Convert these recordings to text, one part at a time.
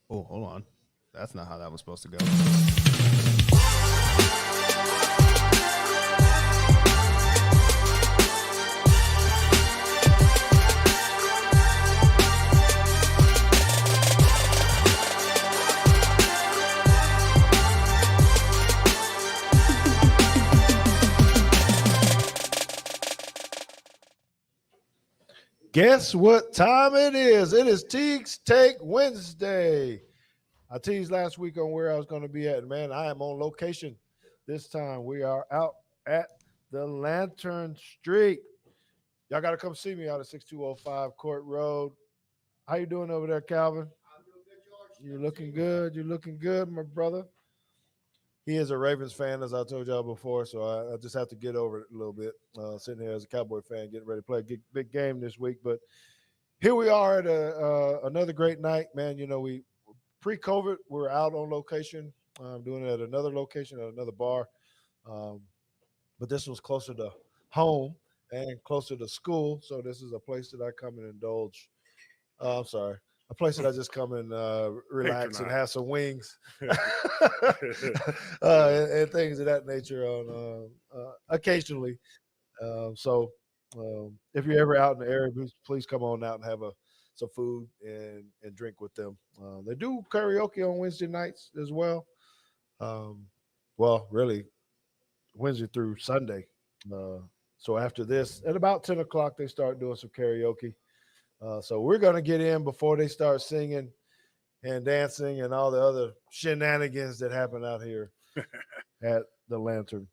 Oh, hold on. That's not how that was supposed to go. Guess what time it is? It is Teague's Take Wednesday. I teased last week on where I was going to be at. Man, I am on location this time. We are out at the Lantern Street. Y'all got to come see me out at 6205 Court Road. How you doing over there, Calvin? You're looking good. You're looking good, my brother. He is a Ravens fan, as I told y'all before, so I just have to get over it a little bit. Sitting here as a Cowboy fan, getting ready to play a big game this week. But here we are at another great night, man. You know, we pre-COVID, we were out on location, doing it at another location, at another bar. Um, but this was closer to home and closer to school. So this is a place that I come and indulge. I'm sorry. A place that I just come and relax and have some wings and things of that nature on occasionally. So if you're ever out in the area, please come on out and have some food and drink with them. They do karaoke on Wednesday nights as well. Well, really, Wednesday through Sunday. So after this, at about 10 o'clock, they start doing some karaoke. So we're going to get in before they start singing and dancing and all the other shenanigans that happen out here at the Lantern.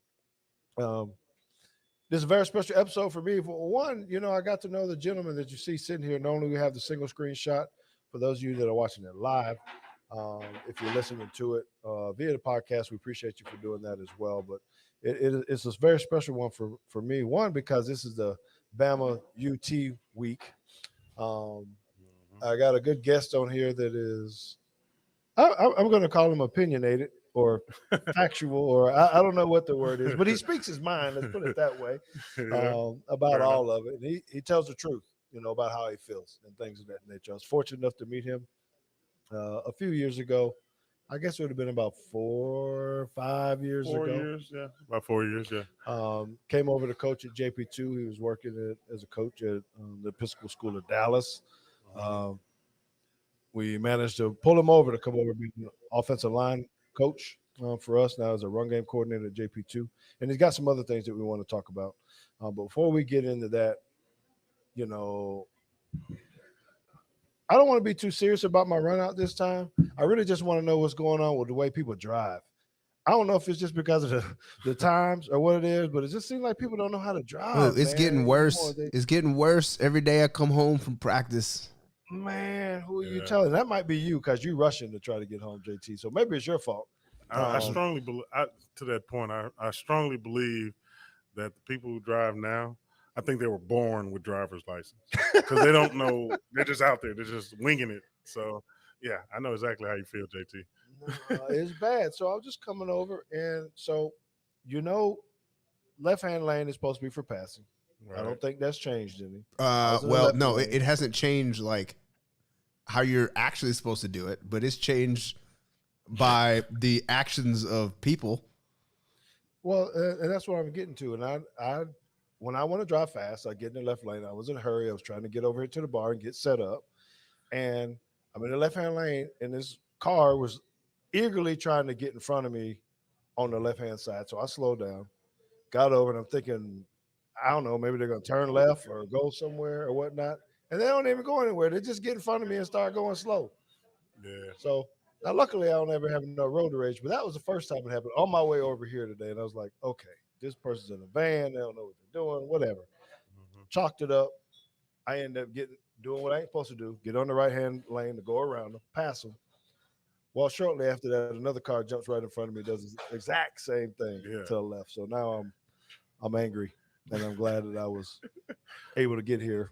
This is a very special episode for me. For one, you know, I got to know the gentleman that you see sitting here. Normally we have the single screen shot for those of you that are watching it live. If you're listening to it via the podcast, we appreciate you for doing that as well. But it's a very special one for me. One, because this is the Bama UT week. I got a good guest on here that is, I'm going to call him opinionated or factual, or I don't know what the word is, but he speaks his mind. Let's put it that way about all of it. And he tells the truth, you know, about how he feels and things of that nature. I was fortunate enough to meet him a few years ago. I guess it would have been about 4 or 5 years ago. 4 years, yeah, about 4 years, yeah. Came over to coach at JP2. He was working as a coach at the Episcopal School of Dallas. We managed to pull him over to come over and be an offensive line coach for us now as a run game coordinator at JP2. And he's got some other things that we want to talk about. But before we get into that, you know, I don't want to be too serious about my run out this time. I really just want to know what's going on with the way people drive. I don't know if it's just because of the times or what it is, but it just seems like people don't know how to drive. Well, it's getting worse. It's getting worse every day I come home from practice. Man, who are you telling? That might be you because you're rushing to try to get home, JT. So maybe it's your fault. I strongly believe, to that point, I strongly believe that the people who drive now, I think they were born with driver's license because they don't know. They're just out there. They're just winging it. So, yeah, I know exactly how you feel, JT. It's bad. So I was just coming over. And so, you know, left-hand lane is supposed to be for passing. Right. I don't think that's changed any. Well, no, it hasn't changed like how you're actually supposed to do it, but it's changed by the actions of people. Well, and that's what I'm getting to. And I when I want to drive fast, I get in the left lane. I was in a hurry. I was trying to get over here to the bar and get set up. And I'm in the left-hand lane, and this car was eagerly trying to get in front of me on the left-hand side. So I slowed down, got over, and I'm thinking, I don't know, maybe they're going to turn left or go somewhere or whatnot. And they don't even go anywhere. They just get in front of me and start going slow. Yeah. So now, luckily, I don't ever have no road rage, but that was the first time it happened on my way over here today. And I was like, okay, this person's in a van. They don't know what they're doing, whatever. Chalked it up. I end up doing what I ain't supposed to do, get on the right-hand lane to go around them, pass them. Well, shortly after that, another car jumps right in front of me, does the exact same thing to the left. So now I'm angry, and I'm glad that I was able to get here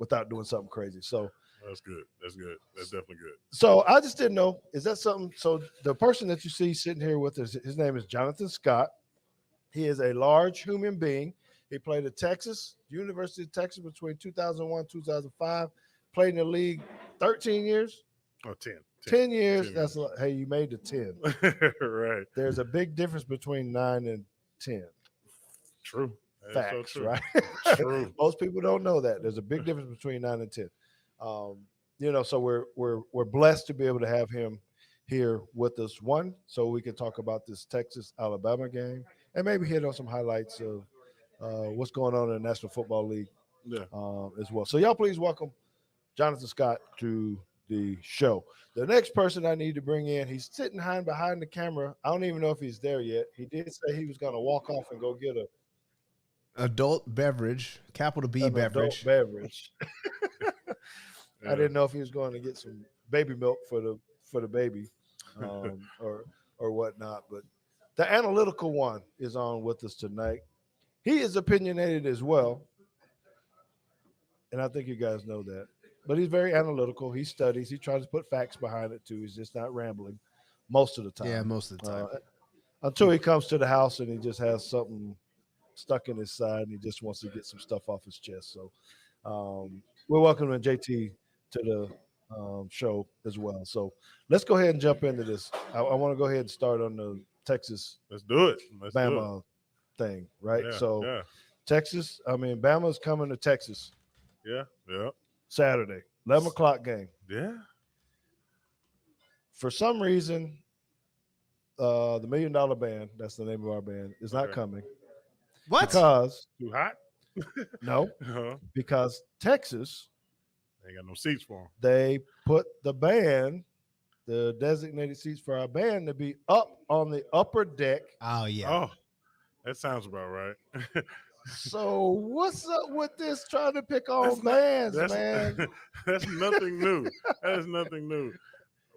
without doing something crazy. So that's good. That's good. That's definitely good. So I just didn't know, is that something? So the person that you see sitting here with us, his name is Johnathan Scott. He is a large human being. He played at University of Texas between 2001 and 2005. Played in the league 13 years. Oh, 10 10 years. 10 That's hey, you made the 10. Right. There's a big difference between 9 and 10. True. That is Facts, so true. right? True. Most people don't know that. There's a big difference between 9 and 10. So we're blessed to be able to have him here with us. One, so we can talk about this Texas-Alabama game and maybe hit on some highlights of what's going on in the National Football League Yeah. as well. So y'all please welcome Johnathan Scott to the show. The next person I need to bring in, he's sitting behind the camera. I don't even know if he's there yet. He did say he was going to walk off and go get a Adult beverage, capital B beverage. adult beverage. Yeah. I didn't know if he was going to get some baby milk for the baby or whatnot. But the analytical one is on with us tonight. He is opinionated as well, and I think you guys know that. But he's very analytical. He studies. He tries to put facts behind it too. He's just not rambling most of the time. Yeah, most of the time. Until he comes to the house and he just has something stuck in his side and he just wants to get some stuff off his chest. So we're welcoming JT to the show as well. So let's go ahead and jump into this. I want to go ahead and start on the Texas Let's do it. Let's do Bama thing, right? it. Yeah, So yeah, Bama's coming to Texas yeah, yeah, Saturday, 11 o'clock game. yeah. For some reason, the $1 Million Band, that's the name of our band, is not Okay. coming. What? Because Too hot? no, Uh-huh. because Texas, Ain't got no seats for them. they put the band, the designated seats for our band, to be up on the upper deck. Oh yeah. Oh, that sounds about right. So what's up with this trying to pick on That's not- bands, That's man? that's nothing new. That is nothing new.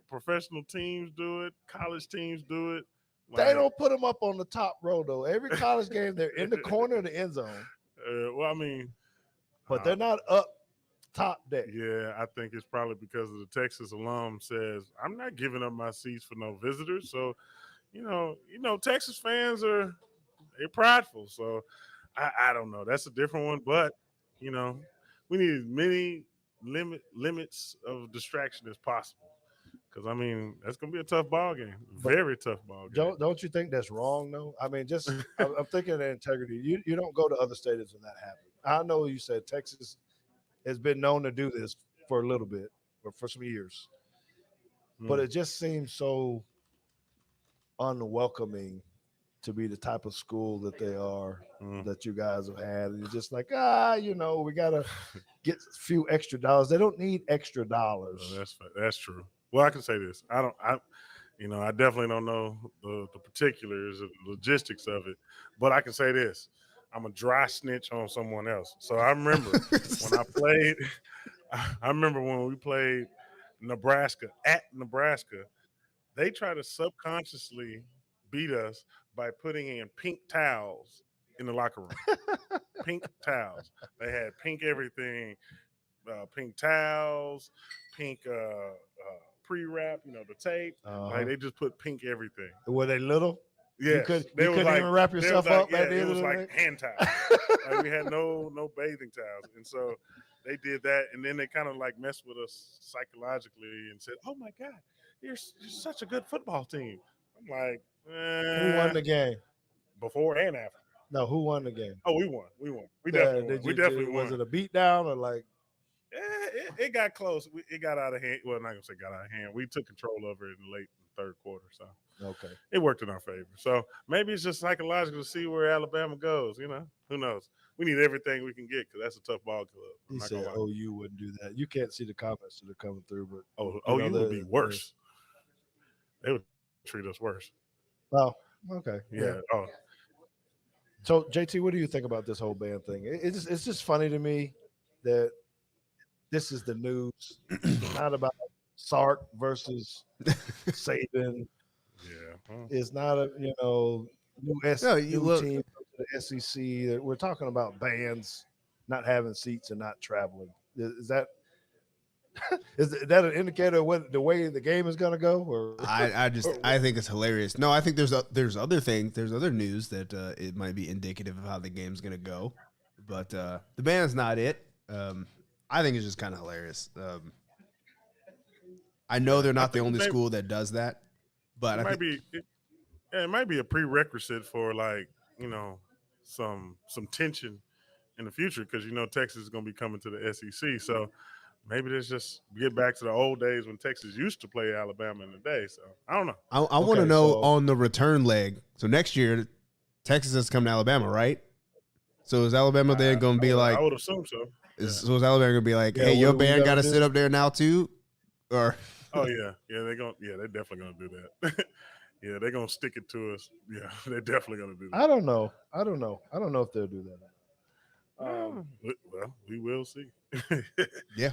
Professional teams do it. College teams do it. They don't put them up on the top row though. Every college game, they're in the corner of the end zone, Well, I mean, but they're not up top deck. yeah, I think it's probably because of the Texas alum says, I'm not giving up my seats for no visitors. So, you know, Texas fans they're prideful. So I don't know. That's a different one. But, we need as many limits of distraction as possible. Because, I mean, that's going to be a tough ball game. Very tough ball game. Don't you think that's wrong though? I mean, just I'm thinking of the integrity. You don't go to other states and that happen. I know you said Texas has been known to do this for a little bit or for some years, but it just seems so unwelcoming to be the type of school that they are that you guys have had. And you're just like, we gotta get a few extra dollars. They don't need extra dollars. Oh, that's true. Well, I can say this. I definitely don't know the particulars of the logistics of it, but I can say this. I'm a dry snitch on someone else. So I remember when we played Nebraska at Nebraska, they try to subconsciously beat us by putting in pink towels in the locker room. Pink towels. They had pink everything, pink towels, pink pre-wrap, the tape. Like they just put pink everything. Were they little? Yeah, you couldn't even wrap yourself up at the end it of was the like night? hand towels. Like we had no bathing towels, and so they did that, and then they kind of like messed with us psychologically and said, "Oh my God, you're such a good football team." I'm like, Who won the game? Before and after. No, who won the game? Oh, we won. We definitely won. Was it a beatdown or like? It got close. It got out of hand. Well, I'm not gonna say got out of hand. We took control over it in the late third quarter, so Okay, it worked in our favor. So maybe it's just psychological to see where Alabama goes. Who knows? We need everything we can get because that's a tough ball club. he said, "OU wouldn't do that." You can't see the comments that are coming through, but OU would be worse. They would treat us worse. Oh, okay, Yeah. Oh, So JT, what do you think about this whole band thing? It's just funny to me that this is the news. It's not about Sark versus Saban. yeah. It's not a new team to the SEC. We're talking about bands not having seats and not traveling. Is that an indicator of what the way the game is going to go? Or I think it's hilarious. No, I think there's other things. There's other news that it might be indicative of how the game's going to go, but the band's not it. I think it's just kind of hilarious. I know they're not the think only school that does that, but it might be a prerequisite for some tension in the future because Texas is going to be coming to the SEC. So maybe let's just get back to the old days when Texas used to play Alabama in the day. So I don't know. I want to know on the return leg. So next year, Texas has come to Alabama, right? So is Alabama then going to be like? I would assume so. So is Alabama going to be like, hey, your band got to sit up there now too, or? Oh yeah, they're definitely gonna do that. Yeah, they're gonna stick it to us. Yeah, they're definitely gonna do that. I don't know if they'll do that. Well, we will see. Yeah.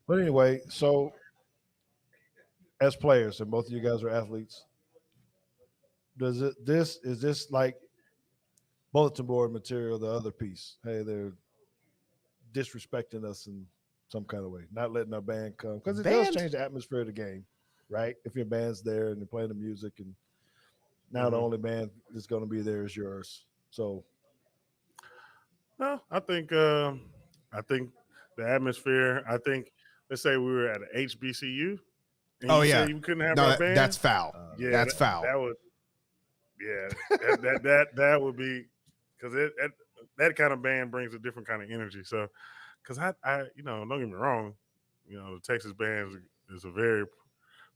But anyway, so as players, and both of you guys are athletes, is this like bulletin board material? The other piece, hey, they're disrespecting us in some kind of way, not letting our band come because it does change the atmosphere of the game, right? If your band's there and they're playing the music, and now the only band that's going to be there is yours. So, no, I think the atmosphere. I think let's say we were at an HBCU. And you say you couldn't have our band. That's foul. That's foul. That would, that would be because that kind of band brings a different kind of energy. So, because I don't get me wrong, the Texas band is a very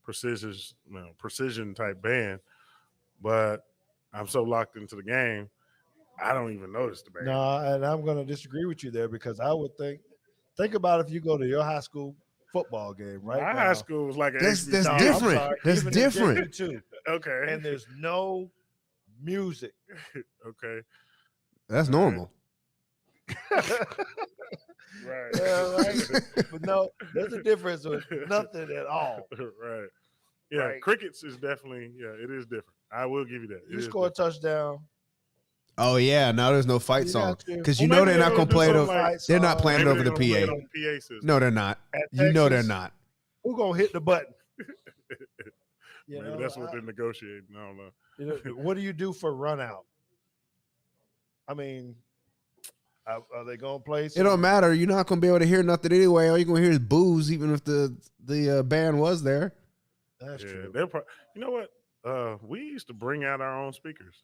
precision type band, but I'm so locked into the game, I don't even notice the band. No, and I'm going to disagree with you there because I would think about if you go to your high school football game, right? My high school was like that's different. That's different too. Okay, and there's no music. Okay, that's normal. Right. Yeah, right. But no, there's a difference with nothing at all. Right. Yeah, right. Crickets is definitely, it is different. I will give you that. You score a touchdown. Oh yeah, now there's no fight song because they're not going to play it. They're not playing it over the PA. No, they're not. They're not. Who's gonna hit the button? Maybe that's what they're negotiating. I don't know. What do you do for run out? I mean, are they gonna play? It don't matter. You're not gonna be able to hear nothing anyway. All you're gonna hear is booze, even if the band was there. That's true. You know what? We used to bring out our own speakers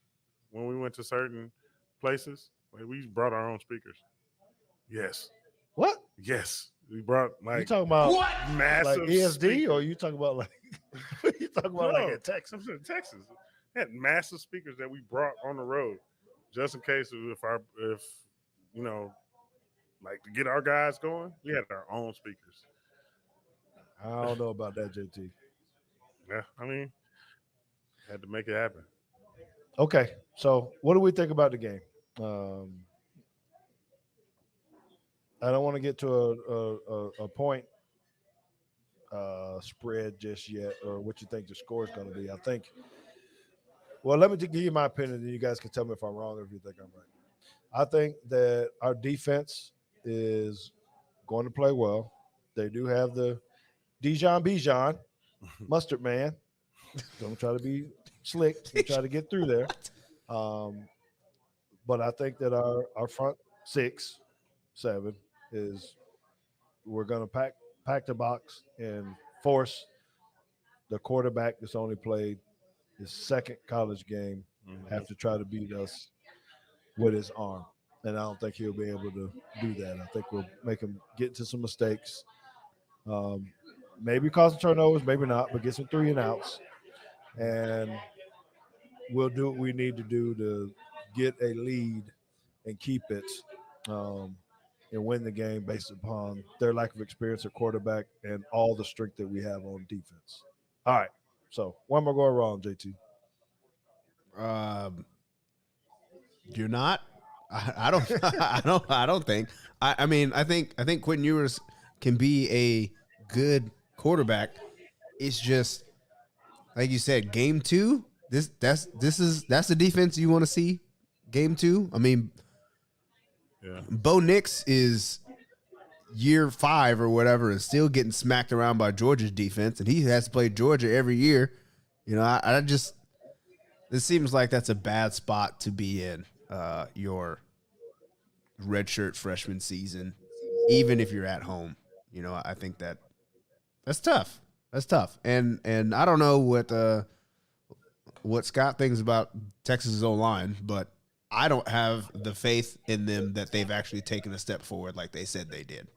when we went to certain places. Like, we brought our own speakers. Yes. What? Yes. We brought you talking about massive like ESD speakers. Or you talking about like you talking about like in Texas? In Texas. We had massive speakers that we brought on the road just in case if like to get our guys going, we had our own speakers. I don't know about that, JT. Yeah, I mean, had to make it happen. Okay, so what do we think about the game? I don't want to get to a point spread just yet, or what you think the score is going to be. I think. Well, let me give you my opinion, and you guys can tell me if I'm wrong or if you think I'm right. I think that our defense is going to play well. They do have the Bijan, mustard man. Don't try to be slick. Try to get through there. But I think that our front 6, 7 is we're going to pack the box and force the quarterback that's only played his second college game have to try to beat us with his arm. And I don't think he'll be able to do that. I think we'll make him get into some mistakes. Maybe cause some turnovers, maybe not, but get some 3 and outs. And we'll do what we need to do to get a lead and keep it and win the game based upon their lack of experience at quarterback and all the strength that we have on defense. All right. So why am I going wrong, JT? You're not. I don't. I don't think. I mean, I think Quentin Ewers can be a good quarterback. It's just like you said, game 2. That's the defense you want to see. Game 2. I mean, Bo Nix is year 5 or whatever, and still getting smacked around by Georgia's defense, and he has to play Georgia every year. I just this seems like that's a bad spot to be in your redshirt freshman season, even if you're at home. I think that's tough. That's tough. And I don't know what Scott thinks about Texas's O-line, but I don't have the faith in them that they've actually taken a step forward like they said they did.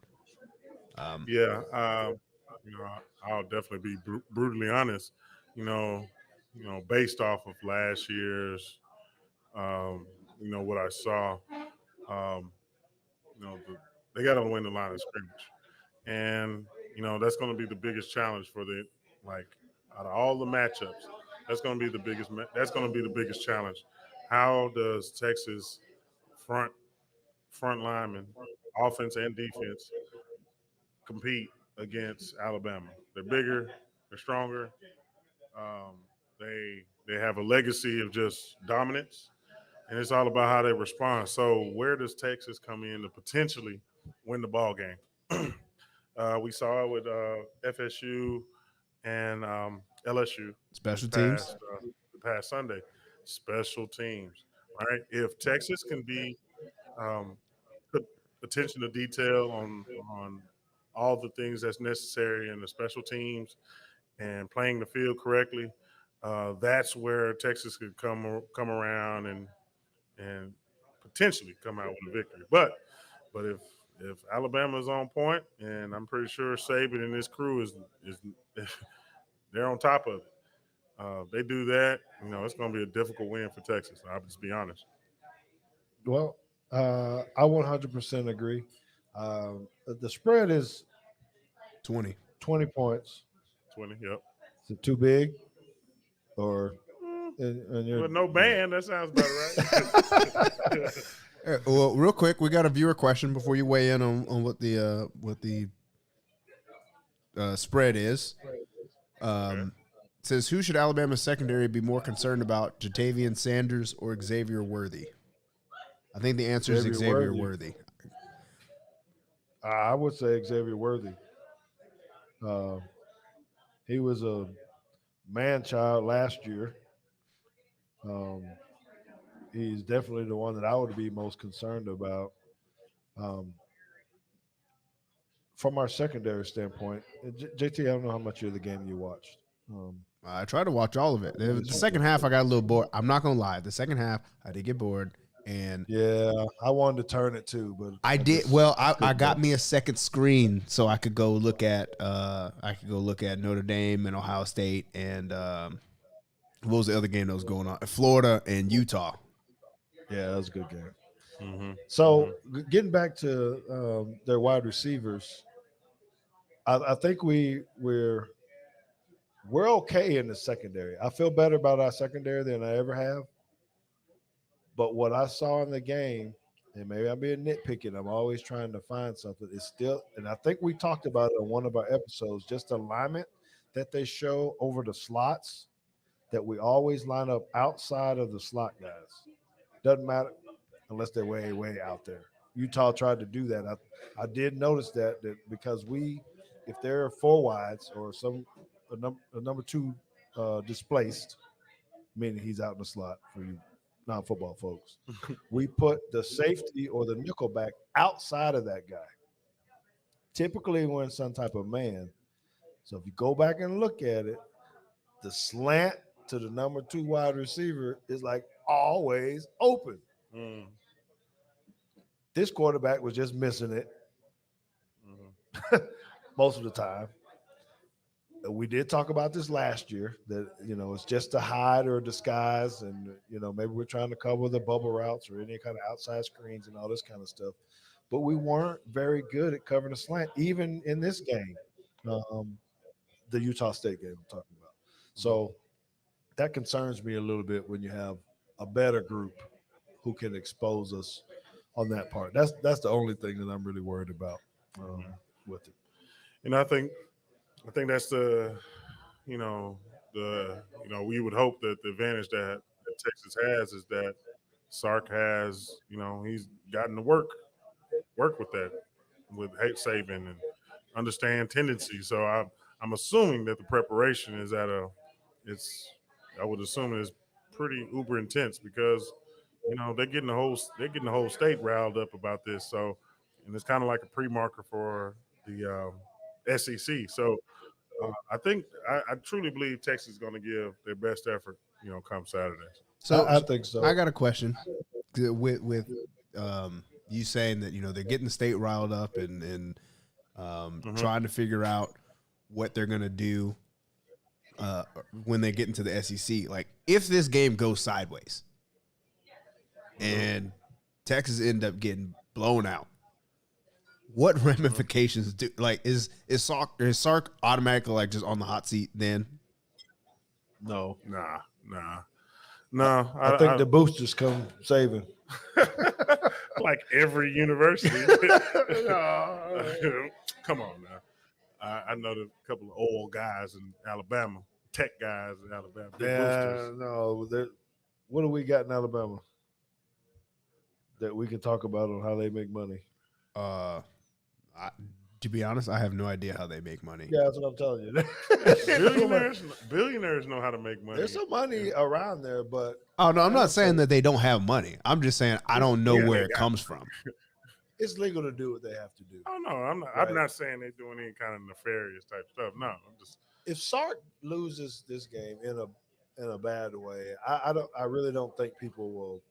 Yeah, I'll definitely be brutally honest. Based off of last year's, um, what I saw, um, they got to win the line of scrimmage, and that's going to be the biggest challenge for the like out of all the matchups. That's going to be the biggest. That's going to be the biggest challenge. How does Texas front linemen, offense and defense, compete against Alabama? They're bigger, they're stronger. Um, they have a legacy of just dominance, and it's all about how they respond. So where does Texas come in to potentially win the ball game? We saw it with FSU and LSU Special teams. the past Sunday. Special teams, right? If Texas can be put attention to detail on all the things that's necessary in the special teams and playing the field correctly, that's where Texas could come around and potentially come out with a victory. But if Alabama is on point, and I'm pretty sure Saban and his crew is they're on top of it. They do that, it's going to be a difficult win for Texas. I'll just be honest. Well, I 100% agree. The spread is 20. 20 points. 20, yep. Is it too big? Or With no band, that sounds about right. Well, real quick, we got a viewer question before you weigh in on what the spread is. Okay. It says, who should Alabama's secondary be more concerned about, Jatavian Sanders or Xavier Worthy? I think the answer is Xavier Worthy. I would say Xavier Worthy. He was a man child last year. Um, he's definitely the one that I would be most concerned about. Um, from our secondary standpoint, JT, I don't know how much of the game you watched. I tried to watch all of it. The second half, I got a little bored. I'm not gonna lie. The second half, I did get bored, and yeah, I wanted to turn it too, but I did. Well, I got me a second screen so I could go look at Notre Dame and Ohio State and what was the other game that was going on? Florida and Utah. Yeah, that was a good game. Mm-hmm. So getting back to their wide receivers, I think we're okay in the secondary. I feel better about our secondary than I ever have. But what I saw in the game, and maybe I'm being nitpicking, I'm always trying to find something. It's still, and I think we talked about it on one of our episodes, just alignment that they show over the slots, that we always line up outside of the slot guys. Doesn't matter unless they're way, way out there. Utah tried to do that. I did notice that because if there are four wides or a number two displaced, meaning he's out in the slot for you non-football folks, we put the safety or the nickelback outside of that guy. Typically, when some type of man. So if you go back and look at it, the slant to the number two wide receiver is like always open. Mm. This quarterback was just missing it most of the time. We did talk about this last year that it's just a hide or a disguise, and maybe we're trying to cover the bubble routes or any kind of outside screens and all this kind of stuff. But we weren't very good at covering the slant, even in this game, the Utah State game I'm talking about. So that concerns me a little bit when you have a better group who can expose us on that part. That's the only thing that I'm really worried about with it. And I think that's we would hope that the advantage that Texas has is that Sark has, he's gotten to work with that, with Saban and understand tendencies. So I'm assuming that the preparation is I would assume it's pretty uber intense because, they're getting the whole state riled up about this. So, and it's kind of like a pre-marker for the SEC. So I truly believe Texas is going to give their best effort, come Saturday. So I think so. I got a question with you saying that they're getting the state riled up and trying to figure out what they're gonna do when they get into the SEC. Like, if this game goes sideways and Texas end up getting blown out, what ramifications do is Sark automatically like just on the hot seat then? No. No. I think the boosters come saving. Like every university. Come on now. I know a couple of old guys in Alabama, tech guys in Alabama. Yeah, no. What do we got in Alabama that we can talk about on how they make money? To be honest, I have no idea how they make money. Yeah, that's what I'm telling you. Billionaires know how to make money. There's some money around there, but oh no, I'm not saying that they don't have money. I'm just saying I don't know where it comes from. it's legal to do what they have to do. Oh no, I'm not. Right. I'm not saying they're doing any kind of nefarious type stuff. No, I'm just. If Sark loses this game in a bad way, I really don't think people will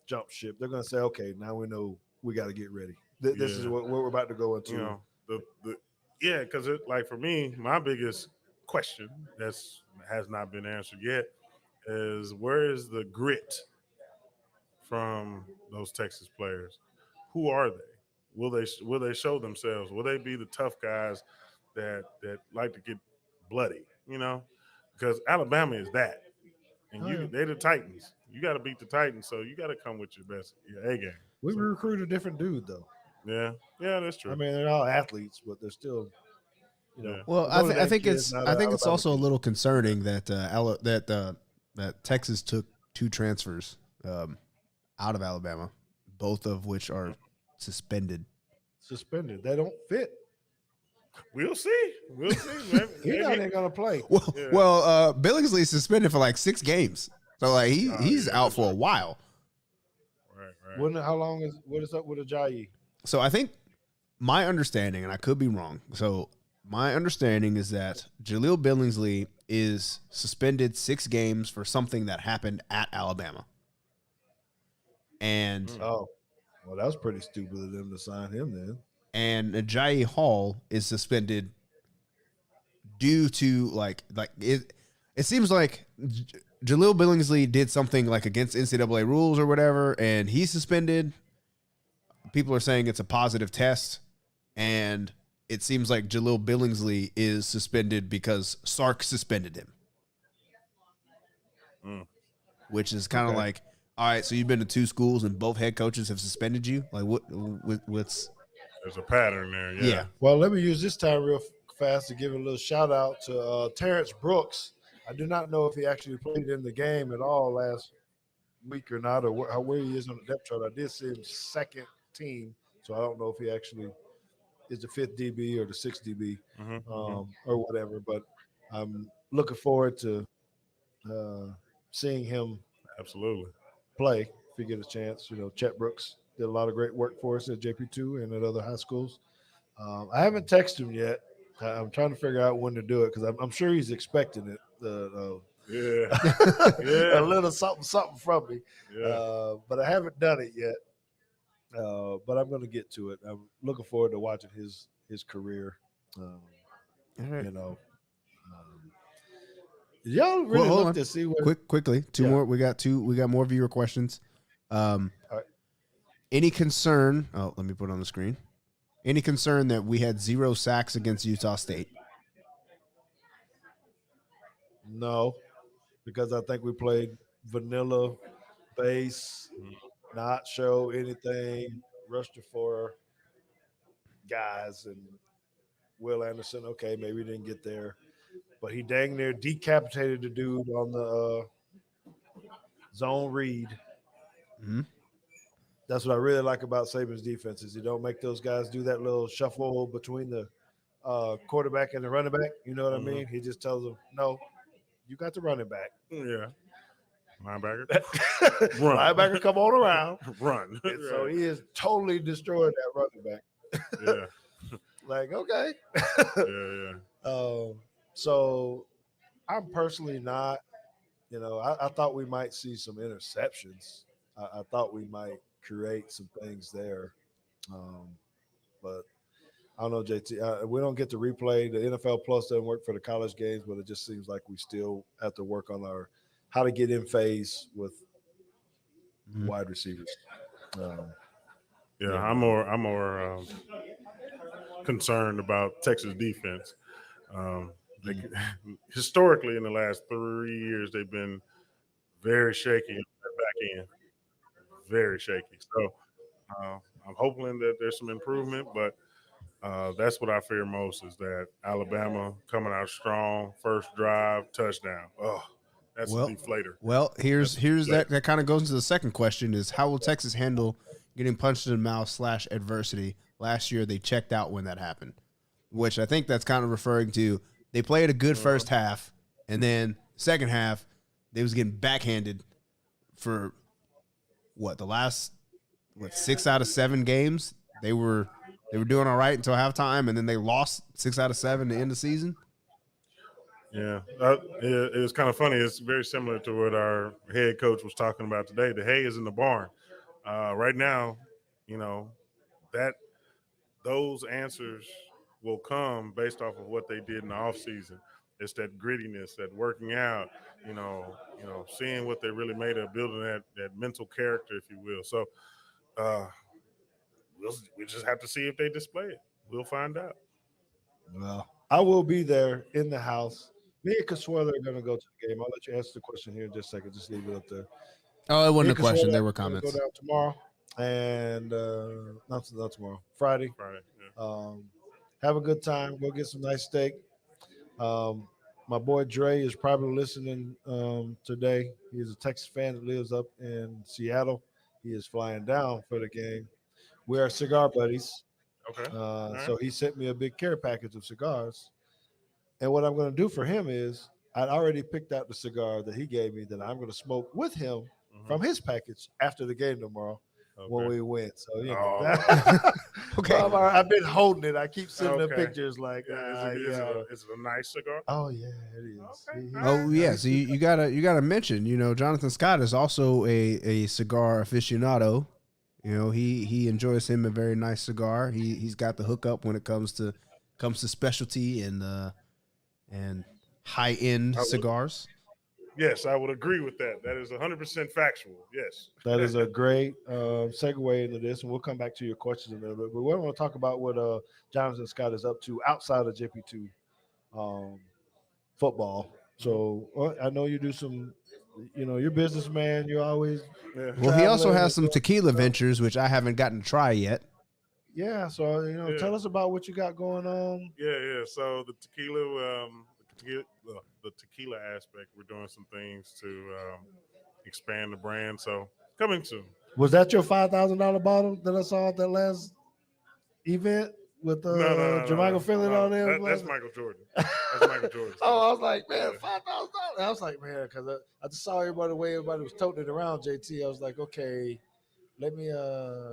jump ship. They're going to say, okay, now we know we got to get ready. This is what we're about to go into. Because like for me, my biggest question has not been answered yet is where is the grit from those Texas players? Who are they? Will they show themselves? Will they be the tough guys that like to get bloody? Because Alabama is that, and they're the Titans. You got to beat the Titans, so you got to come with your A game. We recruit a different dude though. Yeah, that's true. I mean, they're all athletes, but they're still, Well, I think it's also a little concerning that that Texas took 2 transfers out of Alabama, both of which are suspended. They don't fit. We'll see. Maybe. He's not even gonna play. Well, Billingsley's suspended for like 6 games, so like he's out for a while. Right. What is up with Ajayi? So I think my understanding, and I could be wrong. So my understanding is that Jaleel Billingsley is suspended 6 games for something that happened at Alabama. And well, that was pretty stupid of them to sign him then. And Ajayi Hall is suspended due to like it. It seems like Jaleel Billingsley did something like against NCAA rules or whatever, and he's suspended. People are saying it's a positive test, and it seems like Jaleel Billingsley is suspended because Sark suspended him, which is kind of like, all right, so you've been to 2 schools and both head coaches have suspended you. Like, what's? There's a pattern there. Yeah. Well, let me use this time real fast to give a little shout out to Terrence Brooks. I do not know if he actually played in the game at all last week or not, or where he is on the depth chart. I did see him second team, so I don't know if he actually is the 5th DB or the 6th DB or whatever. But I'm looking forward to seeing him absolutely play if he gets a chance. Chet Brooks did a lot of great work for us at JP2 and at other high schools. I haven't texted him yet. I'm trying to figure out when to do it because I'm sure he's expecting it. A little something from me. But I haven't done it yet. But I'm going to get to it. I'm looking forward to watching his career. Y'all really look to see what quickly 2 more. We got more viewer questions. Right. Any concern? Oh, let me put it on the screen. Any concern that we had 0 sacks against Utah State? No, because I think we played vanilla base, not show anything, rushed to 4 guys, and Will Anderson, okay, maybe he didn't get there, but he dang near decapitated the dude on the zone read. Mm-hmm. That's what I really like about Saban's defense is you don't make those guys do that little shuffle between the quarterback and the running back. You know what I mean? He just tells them, no, you got the running back. Yeah. Linebacker. Run. Linebacker, come on around. Run. So he is totally destroyed that running back. Yeah. Like, okay. Yeah. So I'm personally not. I thought we might see some interceptions. I thought we might create some things there. Um, but I don't know, JT. We don't get to replay. The NFL Plus doesn't work for the college games, but it just seems like we still have to work on our how to get in phase with Mhm. wide receivers. Um, Yeah, yeah, I'm more concerned about Texas defense. They, Mm. historically, in the last 3 years, they've been very shaky on the back end, very shaky. So uh, I'm hoping that there's some improvement, but that's what I fear most is that Alabama coming out strong, first drive, touchdown. Oh, that's a Well, deflator. well, That's here's a here's deflator. that kind of goes into the second question: is how will Texas handle getting punched in the mouth / adversity? Last year they checked out when that happened, which I think that's kind of referring to they played a good Uh, first half, and then second half they was getting backhanded for the last 6 out of 7 games they were doing all right until halftime, and then they lost 6 out of 7 to end the season. yeah, it was kind of funny. It's very similar to what our head coach was talking about today. The hay is in the barn. Right now, you know, that those answers will come based off of what they did in the offseason. It's that grittiness, that working out, seeing what they really made of, building that mental character, if you will. So uh, we just have to see if they display it. We'll find out. well, I will be there in the house. Me and Consuelo are going to go to the game. I'll let you answer the question here in just a second. Just leave it up there. Oh, it Me wasn't and a question. Consuelo There were are going to go comments. down tomorrow, and not tomorrow, Friday. Friday. Yeah. Um, have a good time. Go get some nice steak. Um, my boy Dre is probably listening today. He's a Texas fan that lives up in Seattle. He is flying down for the game. We are cigar buddies. Okay. All right. So he sent me a big care package of cigars. And what I'm going to do for him is I'd already picked out the cigar that he gave me that I'm going to smoke with him Mm-hmm. from his package after the game tomorrow when Okay. we win. So Oh. Okay. I've been holding it. I keep sending the Okay. pictures like, Yeah, yeah. is it a nice cigar? Oh yeah, it is. Okay. All Oh right. yeah, so you gotta mention, Jonathan Scott is also a cigar aficionado. He enjoys him a very nice cigar. He's got the hookup when it comes to specialty and high end I would, cigars. yes, I would agree with that. That is 100% factual. Yes. That is a great segue into this, and we'll come back to your questions in a little bit. But we want to talk about what Jonathan Scott is up to outside of JP2 um, football. So I know you do some, you're a businessman. You're always Yeah. Well, he also traveling has and some doing tequila stuff. ventures, which I haven't gotten to try yet. Yeah. So Yeah. tell us about what you got going on. Yeah. So the tequila aspect, we're doing some things to expand the brand. So coming soon. Was that your $5,000 bottle that I saw at that last event with Jermichael Finley on there? That's Michael Jordan. That's Michael Jordan stuff. Oh, I was like, man, Yeah. $5,000. I was like, man, because I just saw everybody the way everybody was toting it around. JT, I was like, okay, let me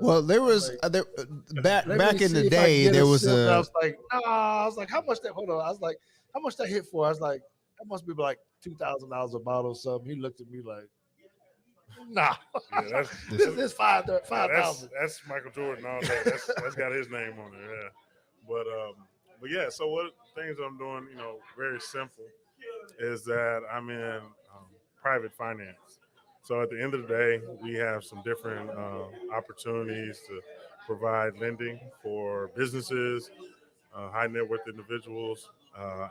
Well, there was like, let me back in the see if I can day get a there was sip. And I a was like, nah. I was like, how much that? Hold on. I was like, how much that hit for? I was like, that must be like $2,000 a bottle or something. He looked at me like, nah, Yeah, that's this is five yeah, thousand. that's Michael Jordan all day. That's got his name on it. Yeah, but yeah. So what things I'm doing, very simple, is that I'm in private finance. So at the end of the day, we have some different opportunities to provide lending for businesses, high net worth individuals,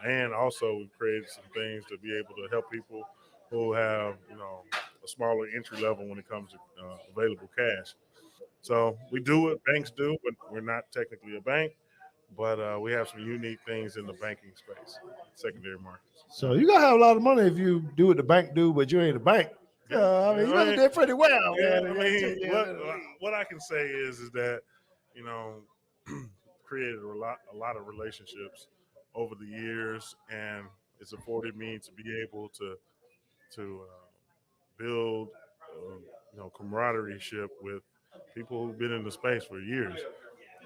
and also we've created some things to be able to help people who have a smaller entry level when it comes to available cash. So we do what banks do, but we're not technically a bank. But we have some unique things in the banking space, secondary markets. So you gotta have a lot of money if you do what the bank do, but you ain't a bank. Yeah, I mean, you must have did pretty well, yeah. man. I in that 10 mean, years what in the league. what I can say is that you know created a lot of relationships over the years, and it's afforded me to be able to build camaraderie ship with people who've been in the space for years.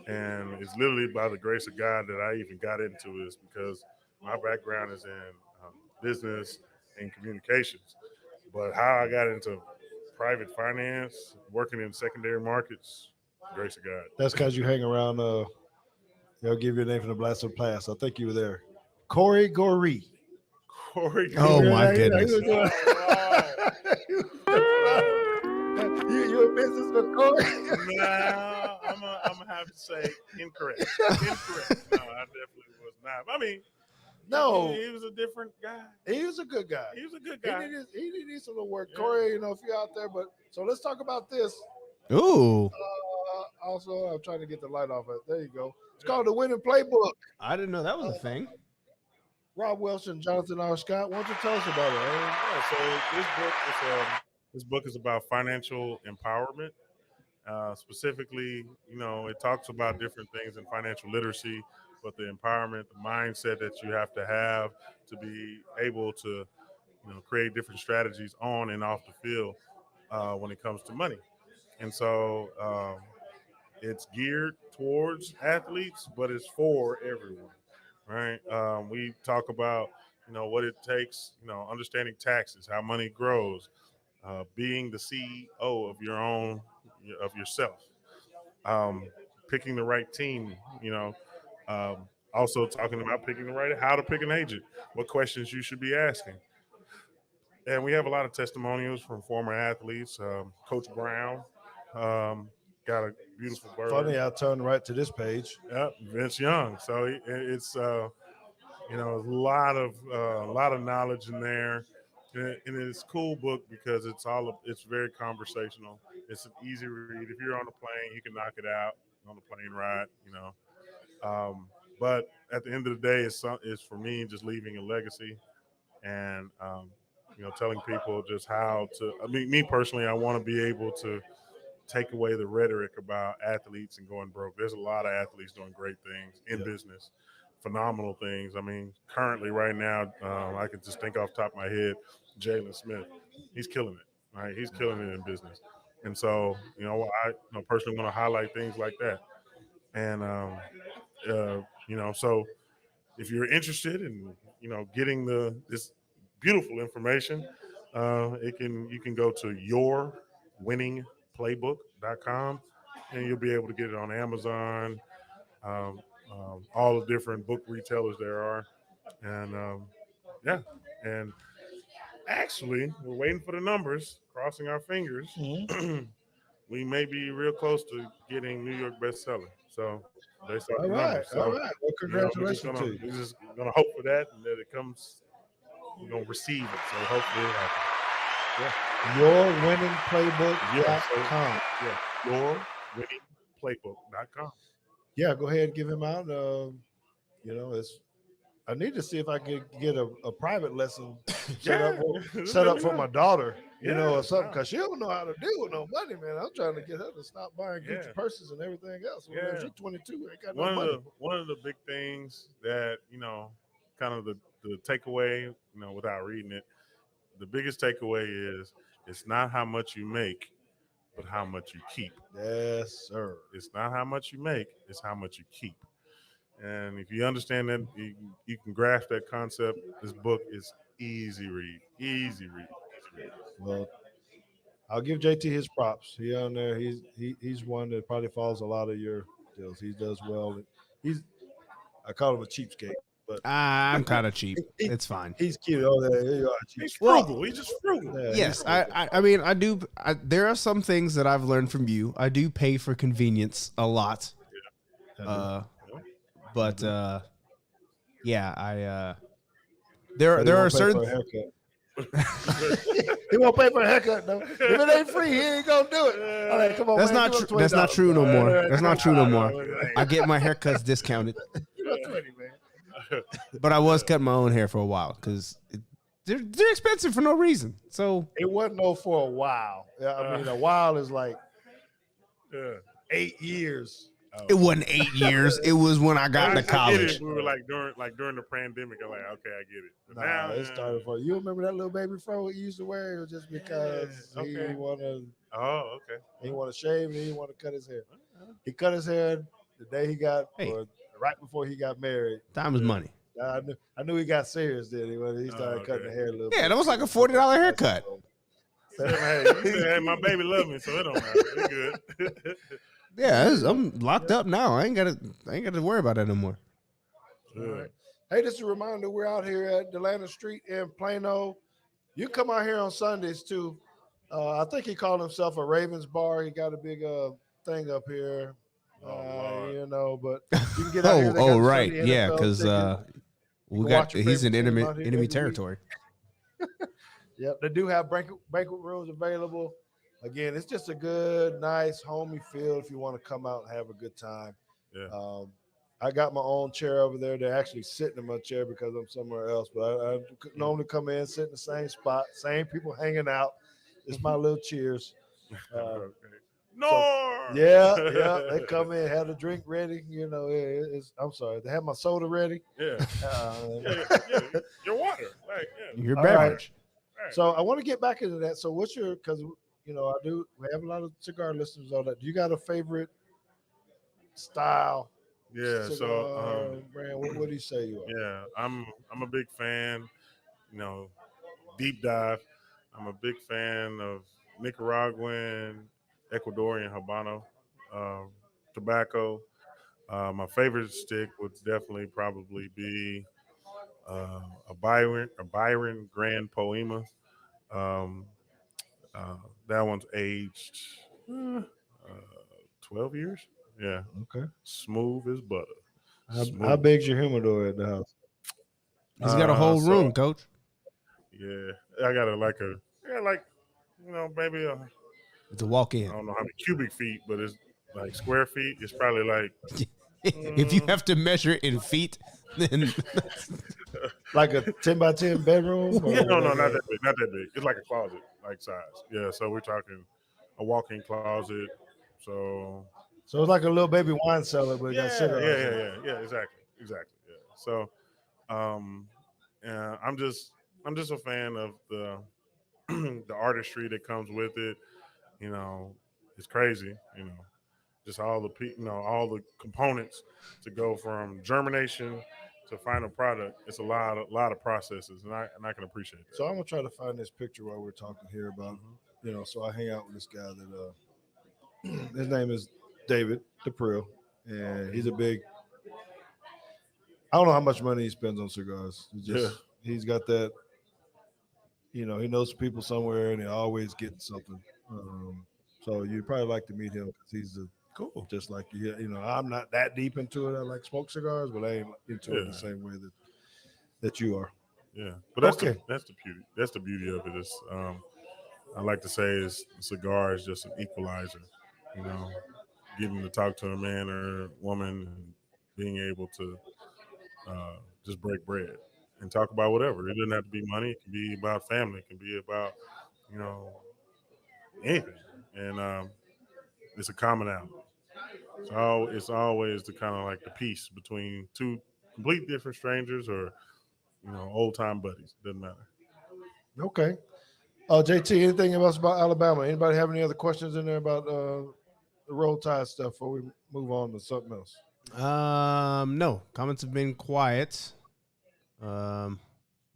And it's literally by the grace of God that I even got into this because my background is in business and communications. But how I got into private finance, working in secondary markets, grace of God. That's because you hang around. They'll give you a name from the Blast of Class. I think you were there. Corey Goree. Corey. Oh, my Yeah, goodness. he was doing- you in business with Corey? Nah, I'm gonna have to say incorrect. Incorrect. No, I definitely was not. I mean, No, he was a different guy. he was a good guy. He was a good He guy. needed some little work. Yeah. Corey, if you're out there, but so let's talk about this. Ooh, Also, I'm trying to get the light off it. There you go. It's called the Winning Playbook. I didn't know that was a thing. Rob Wilson, Johnathan R. Scott. Why don't you tell us about it? Yeah, so this book is about financial empowerment. Specifically, it talks about different things in financial literacy, but the empowerment, the mindset that you have to be able to, create different strategies on and off the field when it comes to money. And so it's geared towards athletes, but it's for everyone, right? We talk about, what it takes, understanding taxes, how money grows, being the CEO of yourself, picking the right team, also talking about picking how to pick an agent, what questions you should be asking. And we have a lot of testimonials from former athletes. Coach Brown got a beautiful bird. Funny, I turned right to this page. Yep, Vince Young. So it's a lot of knowledge in there, and it's a cool book because it's very conversational. It's an easy read. If you're on the plane, you can knock it out on the plane ride. But at the end of the day, it's for me just leaving a legacy, and telling people just how to. I mean, me personally, I want to be able to take away the rhetoric about athletes and going broke. There's a lot of athletes doing great things in business, phenomenal things. I mean, currently right now, I can just think off the top of my head, Jalen Smith, he's killing it, right? He's killing it in business. And so, I personally want to highlight things like that. And, so if you're interested in, getting this beautiful information, you can go to yourwinningplaybook.com and you'll be able to get it on Amazon, all the different book retailers there are. And and actually, we're waiting for the numbers, crossing our fingers. Mm-hmm. We may be real close to getting New York bestseller. So they start All the right, numbers. So, all right. Well, congratulations to you. we're just gonna hope for that and that it comes. We're gonna receive it. So hopefully it happens. Yourwinningplaybook.com. Yourwinningplaybook.com. Yeah, go ahead and give him out. I need to see if I could get a private lesson set up for my daughter, or something, because she don't know how to deal with no money, man. I'm trying to get her to stop buying Gucci purses and everything else. Well, she's 22, ain't got no money. One of the big things that kind of the takeaway, without reading it, the biggest takeaway is it's not how much you make, but how much you keep. Yes, sir. It's not how much you make, it's how much you keep. And if you understand that, you can grasp that concept. This book is easy read. Well, I'll give JT his props. He on there. He's one that probably follows a lot of your deals. He does well. I call him a cheapskate, but I'm kind of cheap. It's fine. he's cute. Oh, there you are. He's frugal. He's just frugal. Yeah, Yes, I mean, I do. There are some things that I've learned from you. I do pay for convenience a lot. But yeah, there are certain. He won't pay for a haircut though. If it ain't free, he ain't gonna do it. All right, come on. That's man, not true. That's not $20. true no more. That's not true no more. man. I get my haircuts discounted, Give him 20, man. but I was cutting my own hair for a while because they're expensive for no reason. So It wasn't no for a while. Yeah, I mean, a while is like 8 years. it wasn't 8 years. It was when I got to I get college. it. We were during the pandemic. I'm like, okay, I get it. But Nah, now it started for you. Remember that little baby fro he used to wear? It was just because he wanted. Oh, okay. He wanted to shave and he wanted to cut his hair. He cut his hair the day he got, or right before he got married. Time is money. I knew he got serious then. He started cutting the hair a little bit. Yeah, that was like a $40 haircut. Hey, you said, hey, my baby love me, so it don't matter. It's good. Yeah, I'm locked up now. I ain't got to worry about that no more. All right. Hey, just a reminder, we're out here at Delano Street in Plano. You come out here on Sundays too. I think he called himself a Ravens bar. He got a big thing up here. You know, but you can get out here. They got right, Sunday yeah, NFL because tickets. he's in favorite team out here enemy every territory. Yep, they do have banquet rooms available. Again, it's just a good, nice, homey feel if you want to come out and have a good time. Yeah. I got my own chair over there. They're actually sitting in my chair because I'm somewhere else. But I normally come in, sit in the same spot, same people hanging out. It's my little cheers. Okay. So, yeah, they come in, have the drink ready. You know, I'm sorry, they have my soda ready. Yeah. Your water, like Your All beverage. Right. So I want to get back into that. So what's your? Because we have a lot of cigar listeners on that. Do you got a favorite style? Yeah. Cigar brand. What do you say you are? Yeah, I'm a big fan. You know, deep dive. I'm a big fan of Nicaraguan, Ecuadorian Habano tobacco. My favorite stick would definitely probably be a Byron Grand Poema. Um, that one's aged 12 years. Yeah. Okay. Smooth as butter. How big's your humidor at the house? He's got a whole room, Coach. Yeah, I got maybe It's a walk-in. I don't know how many cubic feet, but it's like square feet. It's probably like if you have to measure it in feet, then like a 10 by 10 bedroom. No, not that big. Not that big. It's like a closet, like size. Yeah, so we're talking a walk-in closet. So it's like a little baby wine cellar, but got cigars. Yeah, exactly. Yeah. So, yeah, I'm just a fan of the the artistry that comes with it. You know, it's crazy. You know, just all the components to go from germination to final product. It's a lot of processes, and I can appreciate that. So I'm gonna try to find this picture while we're talking here about So I hang out with this guy that his name is David DePrill, and he's a big. I don't know how much money he spends on cigars. He's got that. He knows people somewhere, and they're always getting something. So you'd probably like to meet him because he's cool, just like you. I'm not that deep into it. I like smoke cigars, but I ain't into it the same way that you are. Yeah, but that's the beauty. That's the beauty of it. Is I like to say is a cigar is just an equalizer. You know, getting to talk to a man or woman and being able to just break bread and talk about whatever. It doesn't have to be money. It can be about family. It can be about anything. And it's a commonality. So it's always the kind of like the peace between two complete different strangers or old time buddies. Doesn't matter. Okay. JT, anything else about Alabama? Anybody have any other questions in there about the Roll Tide stuff before we move on to something else? No. Comments have been quiet.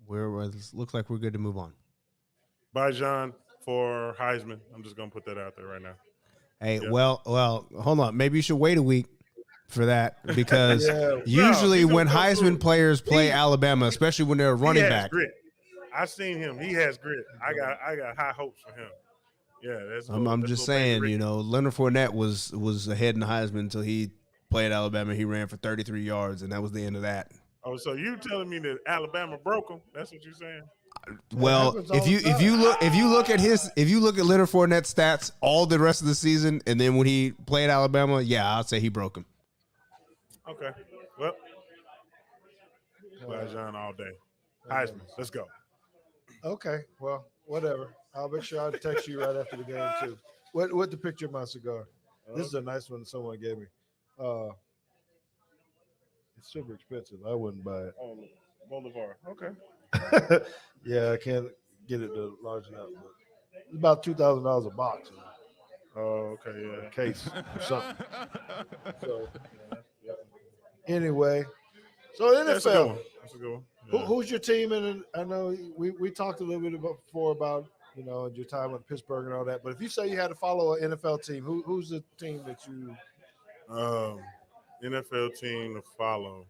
Looks like we're good to move on. Bye, John, for Heisman. I'm just gonna put that out there right now. Hey, well, hold on. Maybe you should wait a week for that because usually when Heisman players play Alabama, especially when they're a running back, grit. I've seen him. He has grit. I got high hopes for him. Yeah, I'm just saying. Leonard Fournette was ahead in the Heisman until he played Alabama. He ran for 33 yards, and that was the end of that. Oh, so you telling me that Alabama broke him? That's what you're saying? Well, if you look at Leonard Fournette's stats all the rest of the season, and then when he played Alabama, I'll say he broke him. Okay. Well, Bye, John, all day. Heisman, let's go. Okay. Well, whatever. I'll make sure I text you right after the game too. What the picture of my cigar? This is a nice one someone gave me. It's super expensive. I wouldn't buy it. Oh, Bolivar. Okay. Yeah, I can't get it to large enough, but it's about $2,000 a box. Oh, okay, yeah. Case or something. So anyway, So That's a good NFL, one. That's a good one. Yeah. who's your team? And I know we talked a little bit before about your time with Pittsburgh and all that. But if you say you had to follow an NFL team, who's the team that you? Um, NFL team to follow.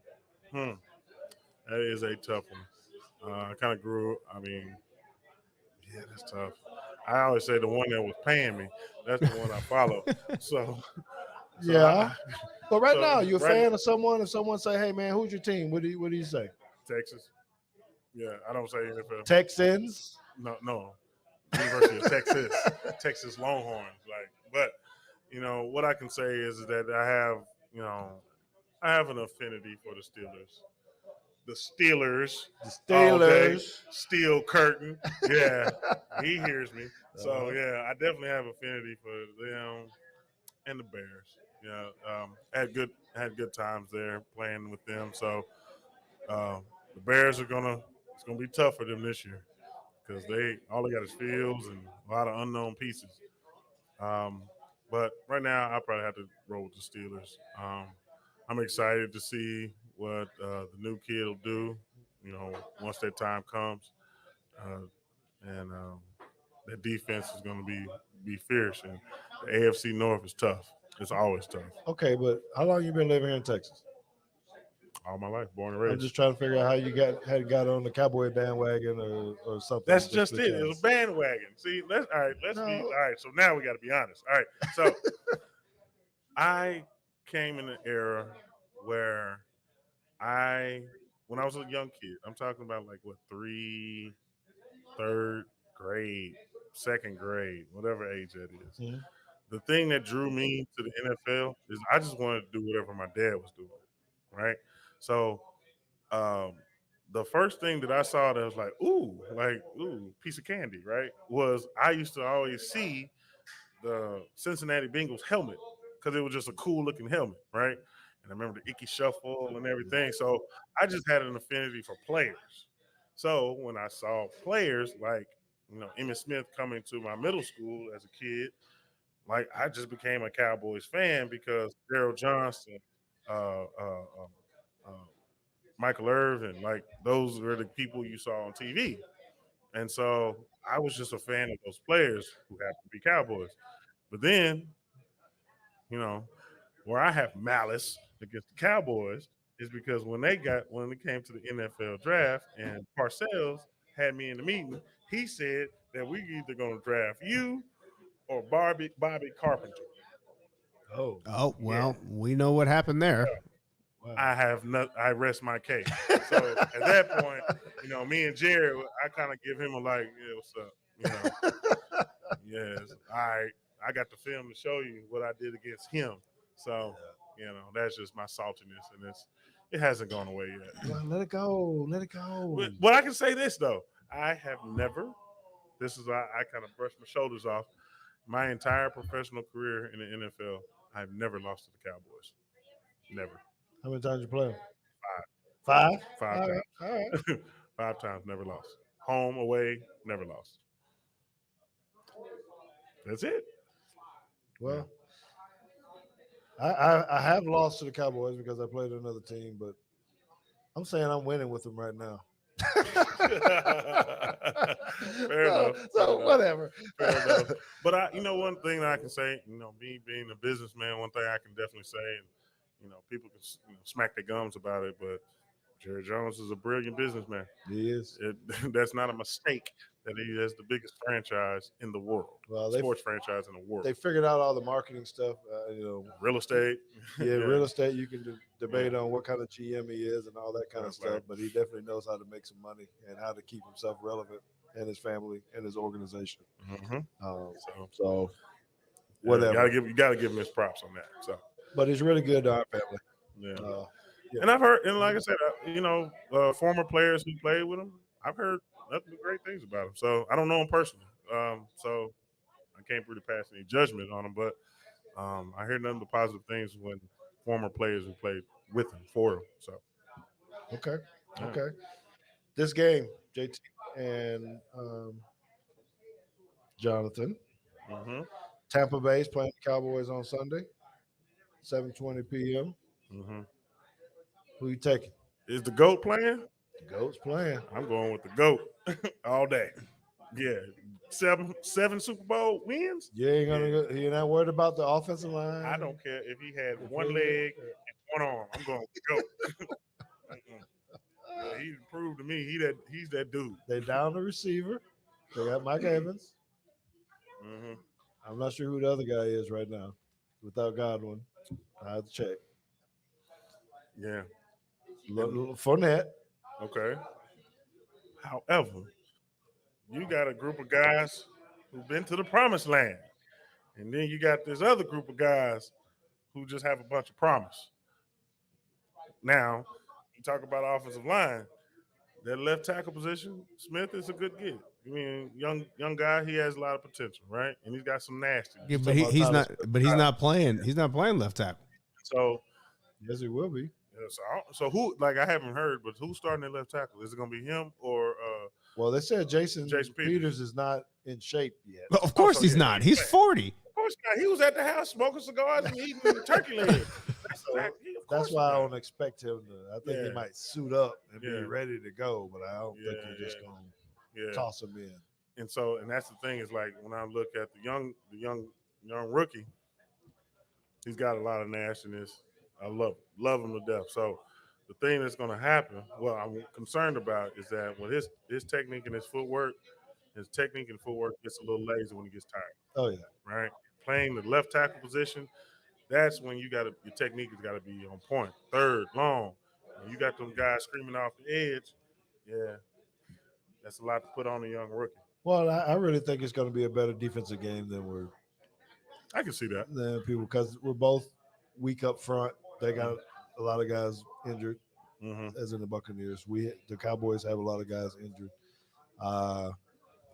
That is a tough one. I kind of grew. I mean, yeah, that's tough. I always say the one that was paying me. That's the one I follow. So, so Yeah. But right now, you're a right fan of someone. If someone say, "Hey, man, who's your team?" What do you say? Texas. Yeah, I don't say NFL. Texans. No. University of Texas, Texas Longhorns. But what I can say is that I have an affinity for the Steelers. The Steelers The all day. Steelers. Steel curtain. Yeah, he hears me. So yeah, I definitely have affinity for them and the Bears. Yeah, had good times there playing with them. So the Bears it's gonna be tough for them this year because all they got is Fields and a lot of unknown pieces. Um, but right now, I probably have to roll with the Steelers. I'm excited to see what the new kid will do. Once that time comes, and that defense is going to be fierce. And the AFC North is tough. It's always tough. Okay, but how long you been living here in Texas? All my life, born and I'm raised. just trying to figure out how you got on the Cowboy bandwagon or something. That's just it. It was a bandwagon. See, all right. So now we got to be honest. All right. So I came in an era where when I was a young kid, I'm talking about like what, third grade, second grade, whatever age that is. Mhm. The thing that drew me to the NFL is I just wanted to do whatever my dad was doing, right? So um, the first thing that I saw that was ooh, piece of candy, right? Was I used to always see the Cincinnati Bengals helmet because it was just a cool looking helmet, right? And I remember the Icky Shuffle and everything. So I just had an affinity for players. So when I saw players like, Emmitt Smith coming to my middle school as a kid, like I just became a Cowboys fan because Daryl Johnston, uh, uh, uh, Michael Irvin, like those were the people you saw on TV. And so I was just a fan of those players who happened to be Cowboys. But then, you know, where I have malice against the Cowboys is because when it came to the NFL draft and Parcells had me in the meeting, he said that we either gonna draft you or Bobby Carpenter. Oh, Oh well, we know what happened there. wow. I rest my case. So at that point, me and Jared, I kind of give him a like, yeah, what's up? Yes, I got the film to show you what I did against him. So, that's just my saltiness, and it hasn't gone away yet. Well, let it go. Let it go. But I can say this though, I have never. This is why I kind of brush my shoulders off. My entire professional career in the NFL, I've never lost to the Cowboys. Never. How many times you play? Five. Five. Five All times. right. All right. 5 times, never lost. Home, away, never lost. That's it. Well, I have lost to the Cowboys because I played another team, but I'm saying I'm winning with them right now. Fair enough. Whatever. Fair enough. But one thing that I can say, me being a businessman, one thing I can definitely say, and people can smack their gums about it, but Jerry Jones is a brilliant businessman. He is. That's not a mistake that he has the biggest franchise in the world, sports franchise in the world. They figured out all the marketing stuff. Real estate. Yeah, real estate. You can debate on what kind of GM he is and all that kind of stuff, Right. but he definitely knows how to make some money and how to keep himself relevant and his family and his organization. Mm-hmm. So whatever. You gotta give him his props on that. So, but it's really good to our family. Yeah. And I've heard, and like I said, former players who played with him, I've heard nothing but great things about him. So I don't know him personally. So I can't really pass any judgment on him, but I hear nothing but positive things when former players who played with him, for him. So Okay. Yeah. Okay. This game, JT and Johnathan. Mm-hmm. Tampa Bay is playing the Cowboys on Sunday, 7:20 p.m. Mm-hmm. Who you taking? Is the GOAT playing? The GOAT's playing. I'm going with the GOAT all day. Yeah, seven Super Bowl wins. You ain't gonna. You're not worried about the offensive line. I don't care if he had one leg and one arm. I'm going with the GOAT. Yeah, he proved to me he's that dude. They down the receiver. They got Mike Evans. Mm-hmm. I'm not sure who the other guy is right now. Without Godwin, I have to check. Yeah. Fournette. Okay. However, you got a group of guys who've been to the promised land. And then you got this other group of guys who just have a bunch of promise. Now, you talk about offensive line, that left tackle position, Smith is a good gig. I mean, young guy, he has a lot of potential, right? And he's got some nasty. Yeah, but he's not. But he's not playing. He's not playing left tackle. So, yes, he will be. So who? Like I haven't heard, but who's starting at left tackle? Is it going to be him or? Well, they said Jason Peters is not in shape yet. Well, of course he's not. He's 40. Of course not. He was at the house smoking cigars and eating turkey legs. That's why I don't expect him to. I think he might suit up and be ready to go, but I don't think he's just going to toss him in. And so, and that's the thing is like when I look at the young rookie, he's got a lot of nastiness. I love him to death. So the thing that's going to happen, well, I'm concerned about is that with his technique and his technique and footwork gets a little lazy when he gets tired. Oh yeah, right. Playing the left tackle position, that's when your technique has got to be on point. Third, long. When you got them guys screaming off the edge, yeah, that's a lot to put on a young rookie. Well, I really think it's going to be a better defensive game than I can see that. Than people because we're both weak up front. They got a lot of guys injured, as in the Buccaneers. The Cowboys have a lot of guys injured.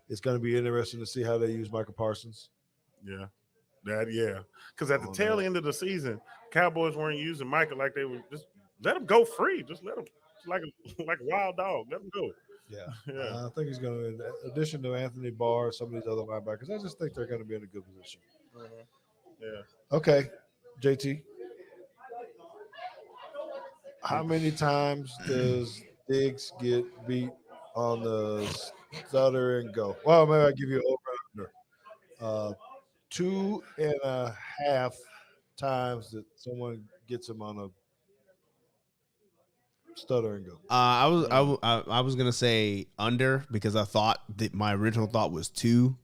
It's going to be interesting to see how they use Michael Parsons. Yeah. Because at the tail end of the season, Cowboys weren't using Michael like they were. Just let him go free. Just let him like a wild dog. Let him go. Yeah. I think he's going to, in addition to Anthony Barr, some of these other linebackers, I just think they're going to be in a good position. Yeah. Okay, JT. How many times does Diggs get beat on the stutter and go? Well, maybe I'll give you over 2.5 times that someone gets him on a stutter and go. I was gonna say under because I thought that my original thought was 2,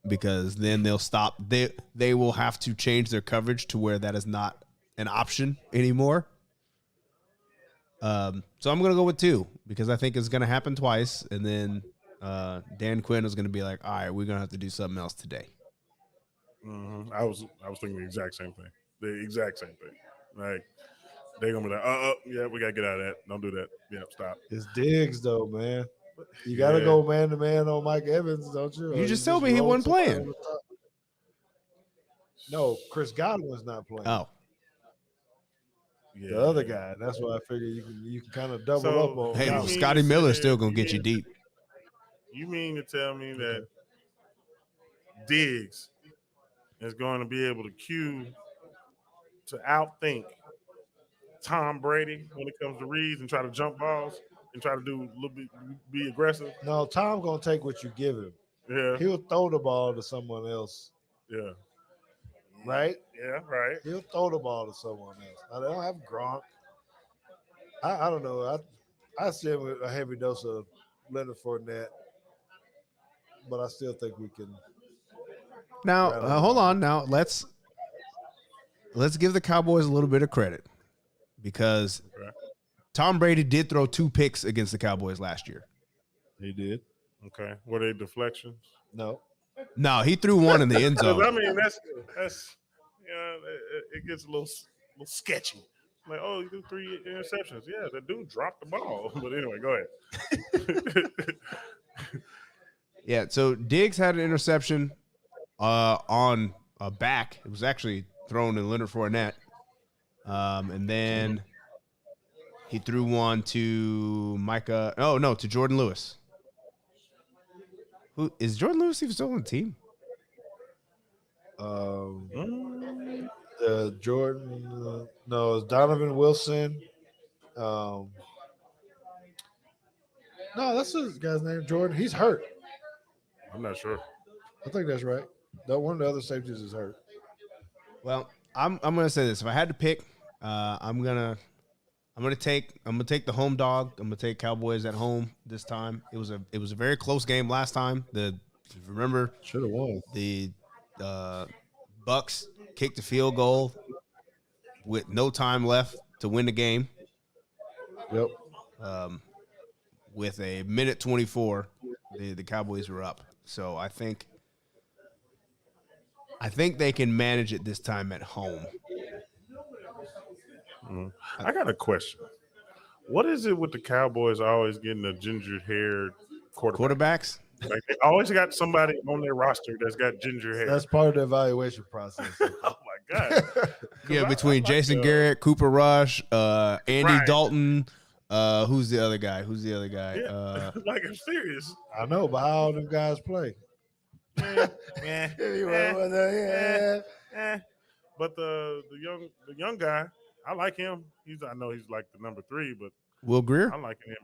because then they'll stop. They will have to change their coverage to where that is not an option anymore. So I'm gonna go with 2 because I think it's gonna happen twice, and then Dan Quinn is gonna be like, all right, we're gonna have to do something else today. I was thinking the exact same thing. Like they're gonna be like, yeah, we gotta get out of that. Don't do that. Yeah, stop. It's Diggs though, man. You gotta go man to man on Mike Evans, don't you? You just told me he wasn't playing. No, Chris Godwin's not playing. Oh. The other guy. That's why I figure you can kind of double up on. Hey, Scotty Miller's still gonna get you deep. You mean to tell me that Diggs is going to be able to outthink Tom Brady when it comes to reads and try to jump balls and try to do a little bit, be aggressive? No, Tom gonna take what you give him. Yeah, he'll throw the ball to someone else. Yeah. Right? Yeah, right. He'll throw the ball to someone else. Now, they don't have Gronk. I don't know. I see him with a heavy dose of Leonard Fournette, but I still think we can. Now, hold on. Now, let's give the Cowboys a little bit of credit because Tom Brady did throw 2 picks against the Cowboys last year. He did. Okay. Were they deflections? No, he threw 1 in the end zone. I mean, that's it gets a little sketchy. Like, oh, you do 3 interceptions. Yeah, the dude dropped the ball. But anyway, go ahead. Yeah, so Diggs had an interception on a back. It was actually thrown in Leonard Fournette. And then he threw one to to Jordan Lewis. Who is Jordan Lewis even still on the team? Jordan, no, it's Donovan Wilson. No, that's this guy's name, Jordan. He's hurt. I'm not sure. I think that's right. That one of the other safeties is hurt. Well, I'm gonna say this. If I had to pick, I'm gonna take the home dog. I'm gonna take Cowboys at home this time. It was a very close game last time. If you remember, Should have won. the Bucks kicked a field goal with no time left to win the game. Yep. With a minute 24, the Cowboys were up. So I think they can manage it this time at home. I got a question. What is it with the Cowboys always getting a ginger-haired quarterback? Quarterbacks? Like they always got somebody on their roster that's got ginger hair. That's part of the evaluation process. Oh my god! Yeah, between Jason Garrett, Cooper Rush, Andy Right. Dalton. Who's the other guy? Yeah. Like I'm serious. I know, but how all them guys play? Yeah. But the young guy, I like him. I know he's like the number 3, but Will Greer? I like him.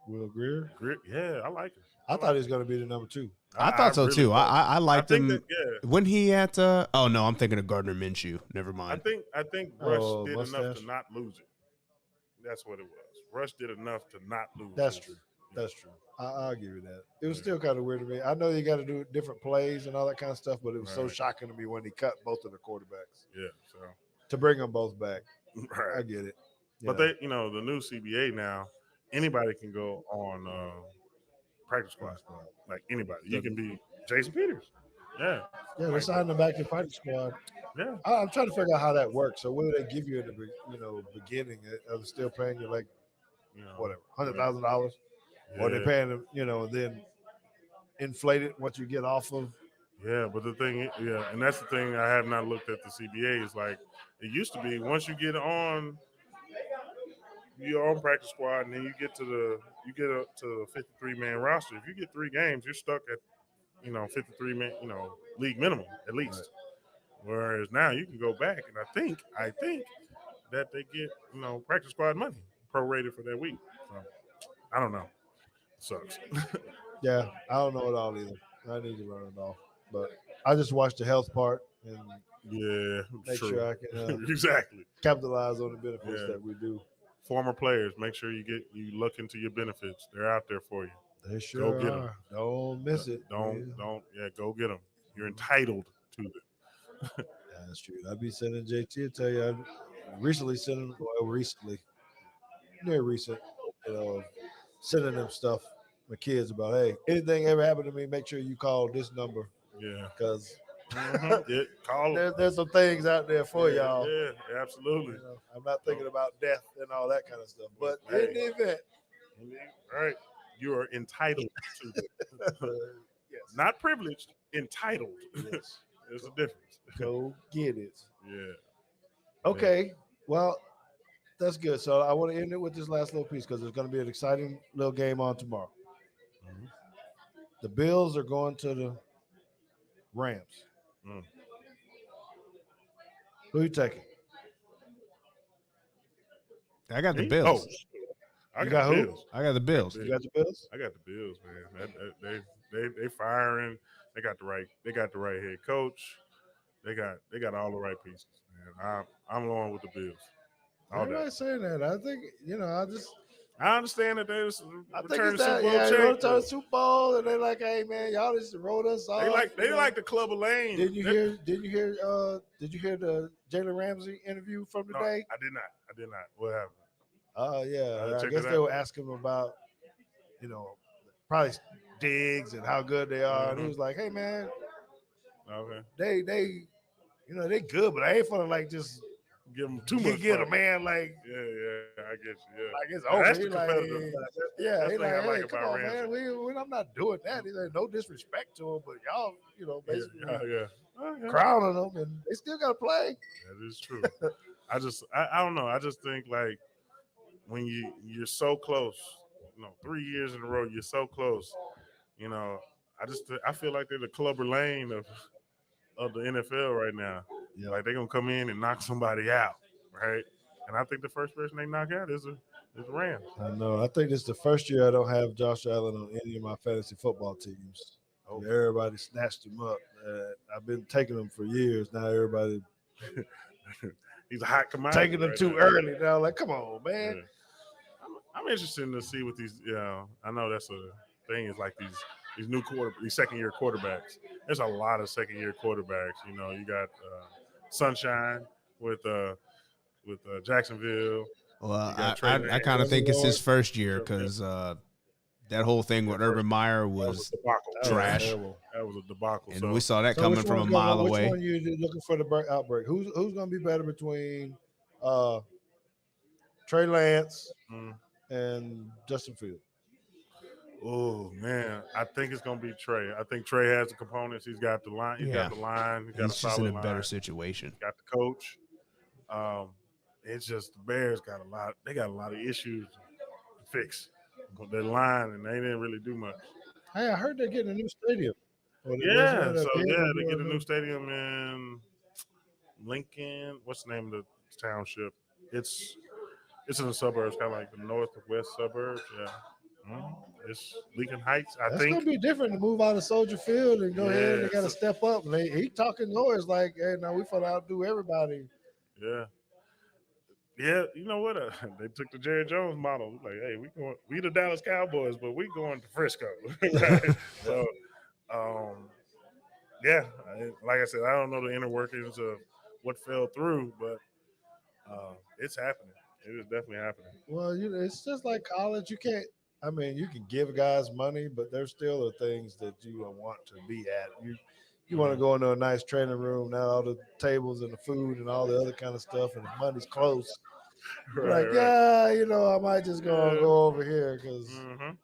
Will Greer? Yeah, I like him. I thought he was going to be the number 2. I thought so really too. thought- I liked him. think that, When he at oh no, I'm thinking of Gardner Minshew. Never mind. I think Rush Oh, did enough mustache. to not lose it. That's what it was. Rush did enough to not lose. That's it. true. That's true. I'll give you that. It was still kind of weird to me. I know you got to do different plays and all that kind of stuff, but it was so Right. shocking to me when he cut both of the quarterbacks Yeah. So to bring them both back. I right. get it. But Yeah. they, the new CBA now, anybody can go on practice squad. Like anybody, you can be Jason Peters. Yeah. Yeah, they signed him back to practice squad. Yeah. I'm trying to figure out how that works. So what do they give you in the beginning? Are they still paying you like whatever, $100,000, or they paying them, and then inflate it once you get off of? Yeah, but the thing, and that's the thing. I have not looked at the CBA. Is like it used to be. Once you get on your own practice squad, and then you get up to the 53-man roster. If you get 3 games, you're stuck at 53-man, league minimum at least. Right. Whereas now you can go back, and I think that they get practice squad money prorated for that week. So I don't know. Sucks. Yeah, I don't know it all either. I need to learn it all, but I just watch the health part and Yeah, make true. sure I can Exactly. capitalize on the benefits Yeah. that we do. Former players, make sure you look into your benefits. They're out there for you. They sure get 'em. are. Don't miss it. Don't go get them. You're entitled to it. Yeah, that's true. I'd be sending JT to tell you. I recently near recent, sending them stuff. My kids about, hey, anything ever happened to me, make sure you call this number Yeah. because Yeah, call them. there's some things out there for y'all. Yeah, absolutely. I'm not thinking about death and all that kind of stuff, but Hey. in the event, All right. You are entitled to it. yes, Not privileged, entitled. yes, There's a difference. go get it. Yeah. Okay, well, that's good. So I want to end it with this last little piece because there's going to be an exciting little game on tomorrow. Mhm. The Bills are going to the Rams. Mm. Who you taking? I got the Me? Bills. I You got got the who? Bills. I got the Bills. You got the Bills? I got the Bills, man. They firing. They got the right head coach. They got all the right pieces, man. I'm going with the Bills. All day. Everybody's saying that. I think I understand that there's I think return it's Super that. Bowl Yeah, you check, want to turn but Super Bowl, and they're like, "Hey, man, y'all just wrote us off." they like the Club of Lane. Did you hear? Did you hear the Jalen Ramsey interview from No, today? I did not. What happened? Oh yeah, I check guess it they out. were asking him about, probably Diggs and how good they are, and he Mhm. was like, "Hey, man, Okay, they they good, but I ain't finna like just give them too much. get a credit. man like I get you. Yeah, like it's Now, over." that's He the like, competitive side. yeah, That's he the thing like, I like "Hey, come about on, man, Ramsey. I'm not doing that." He's like, "No disrespect to him, but y'all, basically Yeah. Oh, yeah. crowning them, and they still got to play." That is true. I don't know. I just think like when you're so close, 3 years in a row, you're so close. I feel like they're the Clubber Lane of the NFL right now. Yeah. Like they're gonna come in and knock somebody out, right? And I think the first person they knock out is It's the Rams. I know. I think this is the first year I don't have Josh Allen on any of my fantasy football teams. Oh. Everybody snatched him up. I've been taking him for years. Now everybody He's a hot commodity. taking him too early. Now, like, come on, man. Yeah. I'm interested to see what these. I know that's a thing. Is like these new these second-year quarterbacks. There's a lot of second-year quarterbacks. You know, you got Sunshine with Jacksonville. Well, got Trey I Lance. kind of think it's his Lord. first year because that whole thing with Urban Meyer was debacle. trash. That was a debacle. And so we saw that So coming which from a one's mile gonna- away. Which one you looking for the outbreak? Who's going to be better between Trey Lance and Justin Fields? Oh man, I think it's gonna be Trey. I think Trey has the components. He's got the line. He's got the line. He's got a He's just solid in a better line. situation. Got the coach. It's just the Bears got a lot. They got a lot of issues to fix. But their line, and they didn't really do much. Hey, I heard they're getting a new stadium. Yeah, they get a new stadium in Lincoln. What's the name of the township? It's in the suburbs, kind of like the north or west suburbs. Yeah. It's Lincoln Heights, I That's think. gonna be different to move out of Soldier Field and go ahead. They Yeah, got to step up. And he talking noise like, "Hey, now we finna outdo everybody." Yeah. Yeah, you know what? They took the Jerry Jones model. Like, hey, we the Dallas Cowboys, but we going to Frisco. Right? So, yeah, like I said, I don't know the inner workings of what fell through, but it's happening. It is definitely happening. Well, it's just like college. You can't. I mean, you can give guys money, but there still are things that you want to be at. You want to go into a nice training room now, all the tables and the food and all the other kind of stuff, and if money's close. Right. Yeah, I might just go over here because in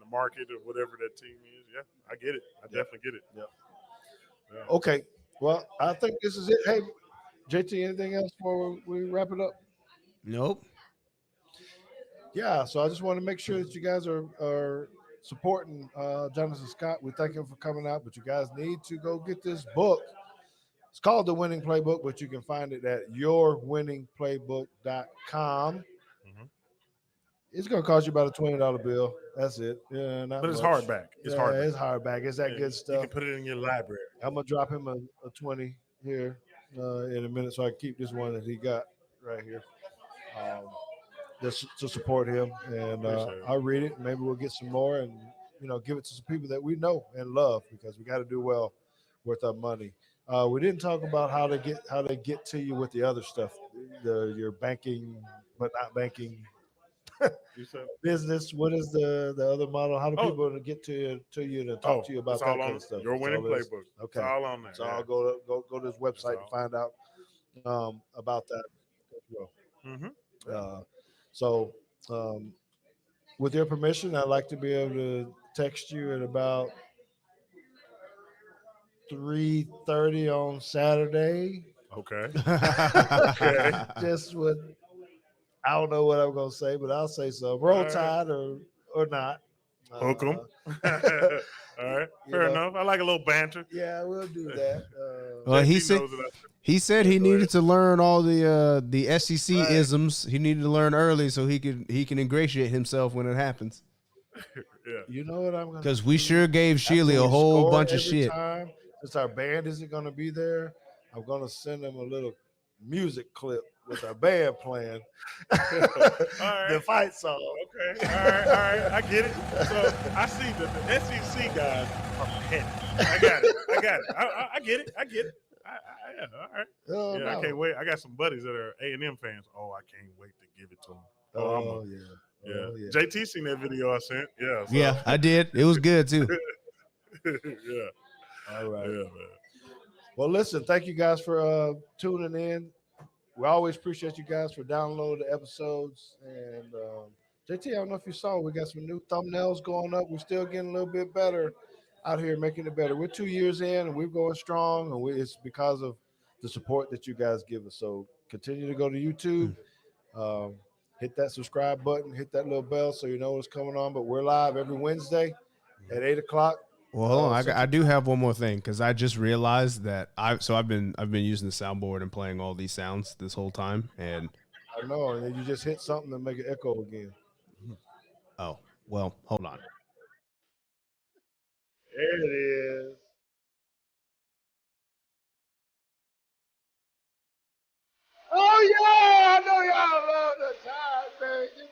the market or whatever that team is. Yeah, I get it. I definitely get it. Yeah. Yeah. Okay. Well, I think this is it. Hey, JT, anything else before we wrap it up? Nope. Yeah, so I just want to make sure that you guys are supporting Johnathan Scott. We thank him for coming out, but you guys need to go get this book. It's called The Winning Playbook, but you can find it at yourwinningplaybook.com. It's going to cost you about a $20 bill. That's it. Yeah, But it's much. hardback. It's Yeah, hardback. It's hardback. It's that good stuff. You can put it in your library. I'm going to drop him a 20 here in a minute so I can keep this one that he got right here. Just to support him, and I'll read it. Maybe we'll get some more, and give it to some people that we know and love, because we got to do well with our money. We didn't talk about how they get to you with the other stuff, your banking but not banking business. What is the other model? How do people get to you to talk to you about that kind of stuff? Your Winning Playbook. Okay, it's all on there. So I'll go to this website to find out about that as well. So, with your permission, I'd like to be able to text you at about 3:30 on Saturday. Okay. Just I don't know what I'm gonna say, but I'll say so. Roll Tide or not. Hook 'em. All right. Fair enough. I like a little banter. Yeah, we'll do that. Well, he said he needed to learn all the SEC isms. He needed to learn early so he can ingratiate himself when it happens. Yeah. You know what I'm gonna? Because we sure gave Sheely a whole bunch of shit. Time, since our band isn't gonna be there, I'm gonna send them a little music clip with our band playing the fight song. Okay. All right. I get it. So I see that the SEC guys are petty. I got it. I get it. Yeah, all right. Oh, yeah, no. I can't wait. I got some buddies that are A&M fans. Oh, I can't wait to give it to them. Yeah. JT seen that video I sent. Yeah. So. Yeah, I did. It was good too. Yeah. All right. Yeah, man. Well, listen, thank you guys for tuning in. We always appreciate you guys for downloading the episodes. And JT, I don't know if you saw, we got some new thumbnails going up. We're still getting a little bit better out here, making it better. We're 2 years in, and we're going strong, and it's because of the support that you guys give us. So continue to go to YouTube, hit that subscribe button, hit that little bell so you know what's coming on. But we're live every Wednesday at 8 o'clock. Well, hold on. I do have one more thing, because I just realized that I've been using the soundboard and playing all these sounds this whole time, and I know, and then you just hit something to make it echo again. Oh, well, hold on. There it is. Oh yeah, I know y'all love the Tide, baby.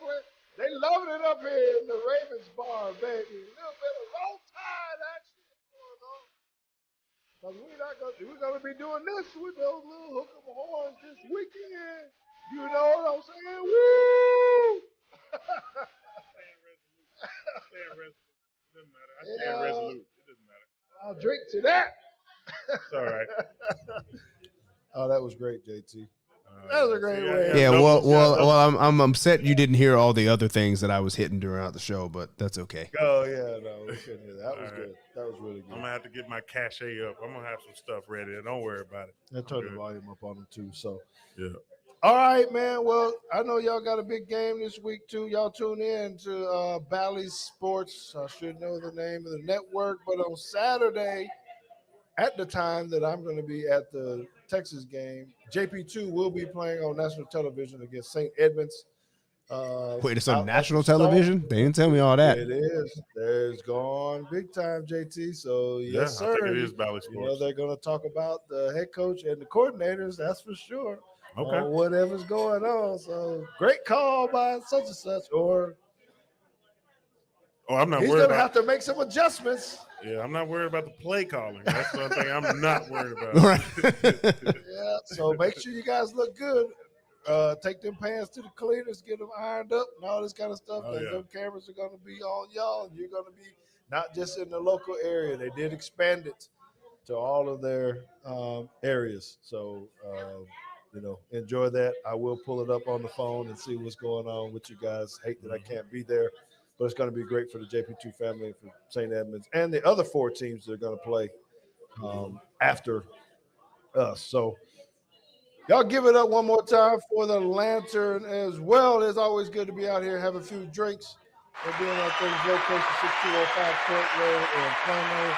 They loving it up here in the Ravens bar, baby. A little bit of roll Tide action going on. Cause we're gonna be doing this with those little hook 'em horns this weekend. You know what I'm saying? Woo! Doesn't matter. I stand resolute. It doesn't matter. I'll drink to that. It's all right. Oh, that was great, JT. That was a great way. Yeah, well, I'm upset you didn't hear all the other things that I was hitting throughout the show, but that's okay. Oh yeah, no, we couldn't hear that. That was good. That was really good. I'm gonna have to get my cachet up. I'm gonna have some stuff ready. Don't worry about it. I turned the volume up on them too. So yeah. All right, man. Well, I know y'all got a big game this week too. Y'all tune in to Bally Sports. I should know the name of the network, but on Saturday, at the time that I'm going to be at the Texas game, JP2 will be playing on national television against St. Edmunds. Wait, it's on national television? They didn't tell me all that. It is. There's gone big time, JT. So yes, sir. I think it is Bally Sports. You know they're going to talk about the head coach and the coordinators. That's for sure. Okay. Whatever's going on. So great call by such and such. Or I'm not he's worried going to about. have to make some adjustments. Yeah, I'm not worried about the play calling. That's one thing I'm not worried about. Right. Yeah. So make sure you guys look good. Take them pants to the cleaners, get them ironed up, and all this kind of stuff. Them cameras are going to be on y'all, and you're going to be not just in the local area. They did expand it to all of their areas. So. Enjoy that. I will pull it up on the phone and see what's going on with you guys. Hate that I can't be there, but it's going to be great for the JP2 family, for St. Edmunds, and the other 4 teams that are going to play after us. So y'all give it up one more time for the Lantern as well. It's always good to be out here, have a few drinks. We're doing our things, location 6205 Court Road in Plano.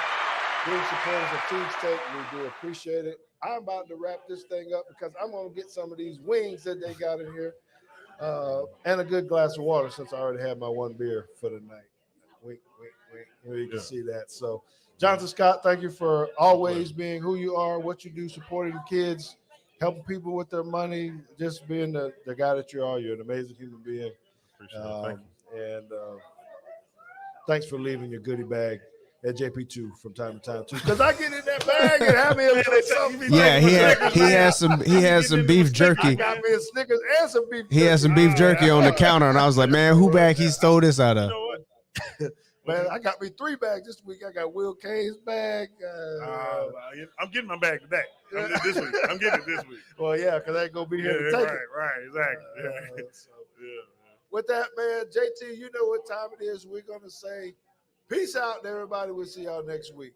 Being supporters of Teague Steak, we do appreciate it. I'm about to wrap this thing up because I'm going to get some of these wings that they got in here and a good glass of water since I already had my 1 beer for the night. Wink, wink, wink. You can see that. So, Johnathan Scott, thank you for always being who you are, what you do, supporting kids, helping people with their money, just being the guy that you are. You're an amazing human being. Appreciate it. Thank you. And thanks for leaving your goodie bag at JP2 from time to time too, because I get in that bag and have me a little something. Yeah, he has some beef jerky. I got me a Snickers and some beef. He has some beef jerky on the counter, and I was like, man, who bag he stole this out of? You know what? Man, I got me 3 bags this week. I got Will Kane's bag. I'm getting my bag today. This week. I'm getting it this week. Well, yeah, because I ain't gonna be here to take it. Right, exactly. With that, man, JT, you know what time it is. We're gonna say peace out, everybody. We'll see y'all next week.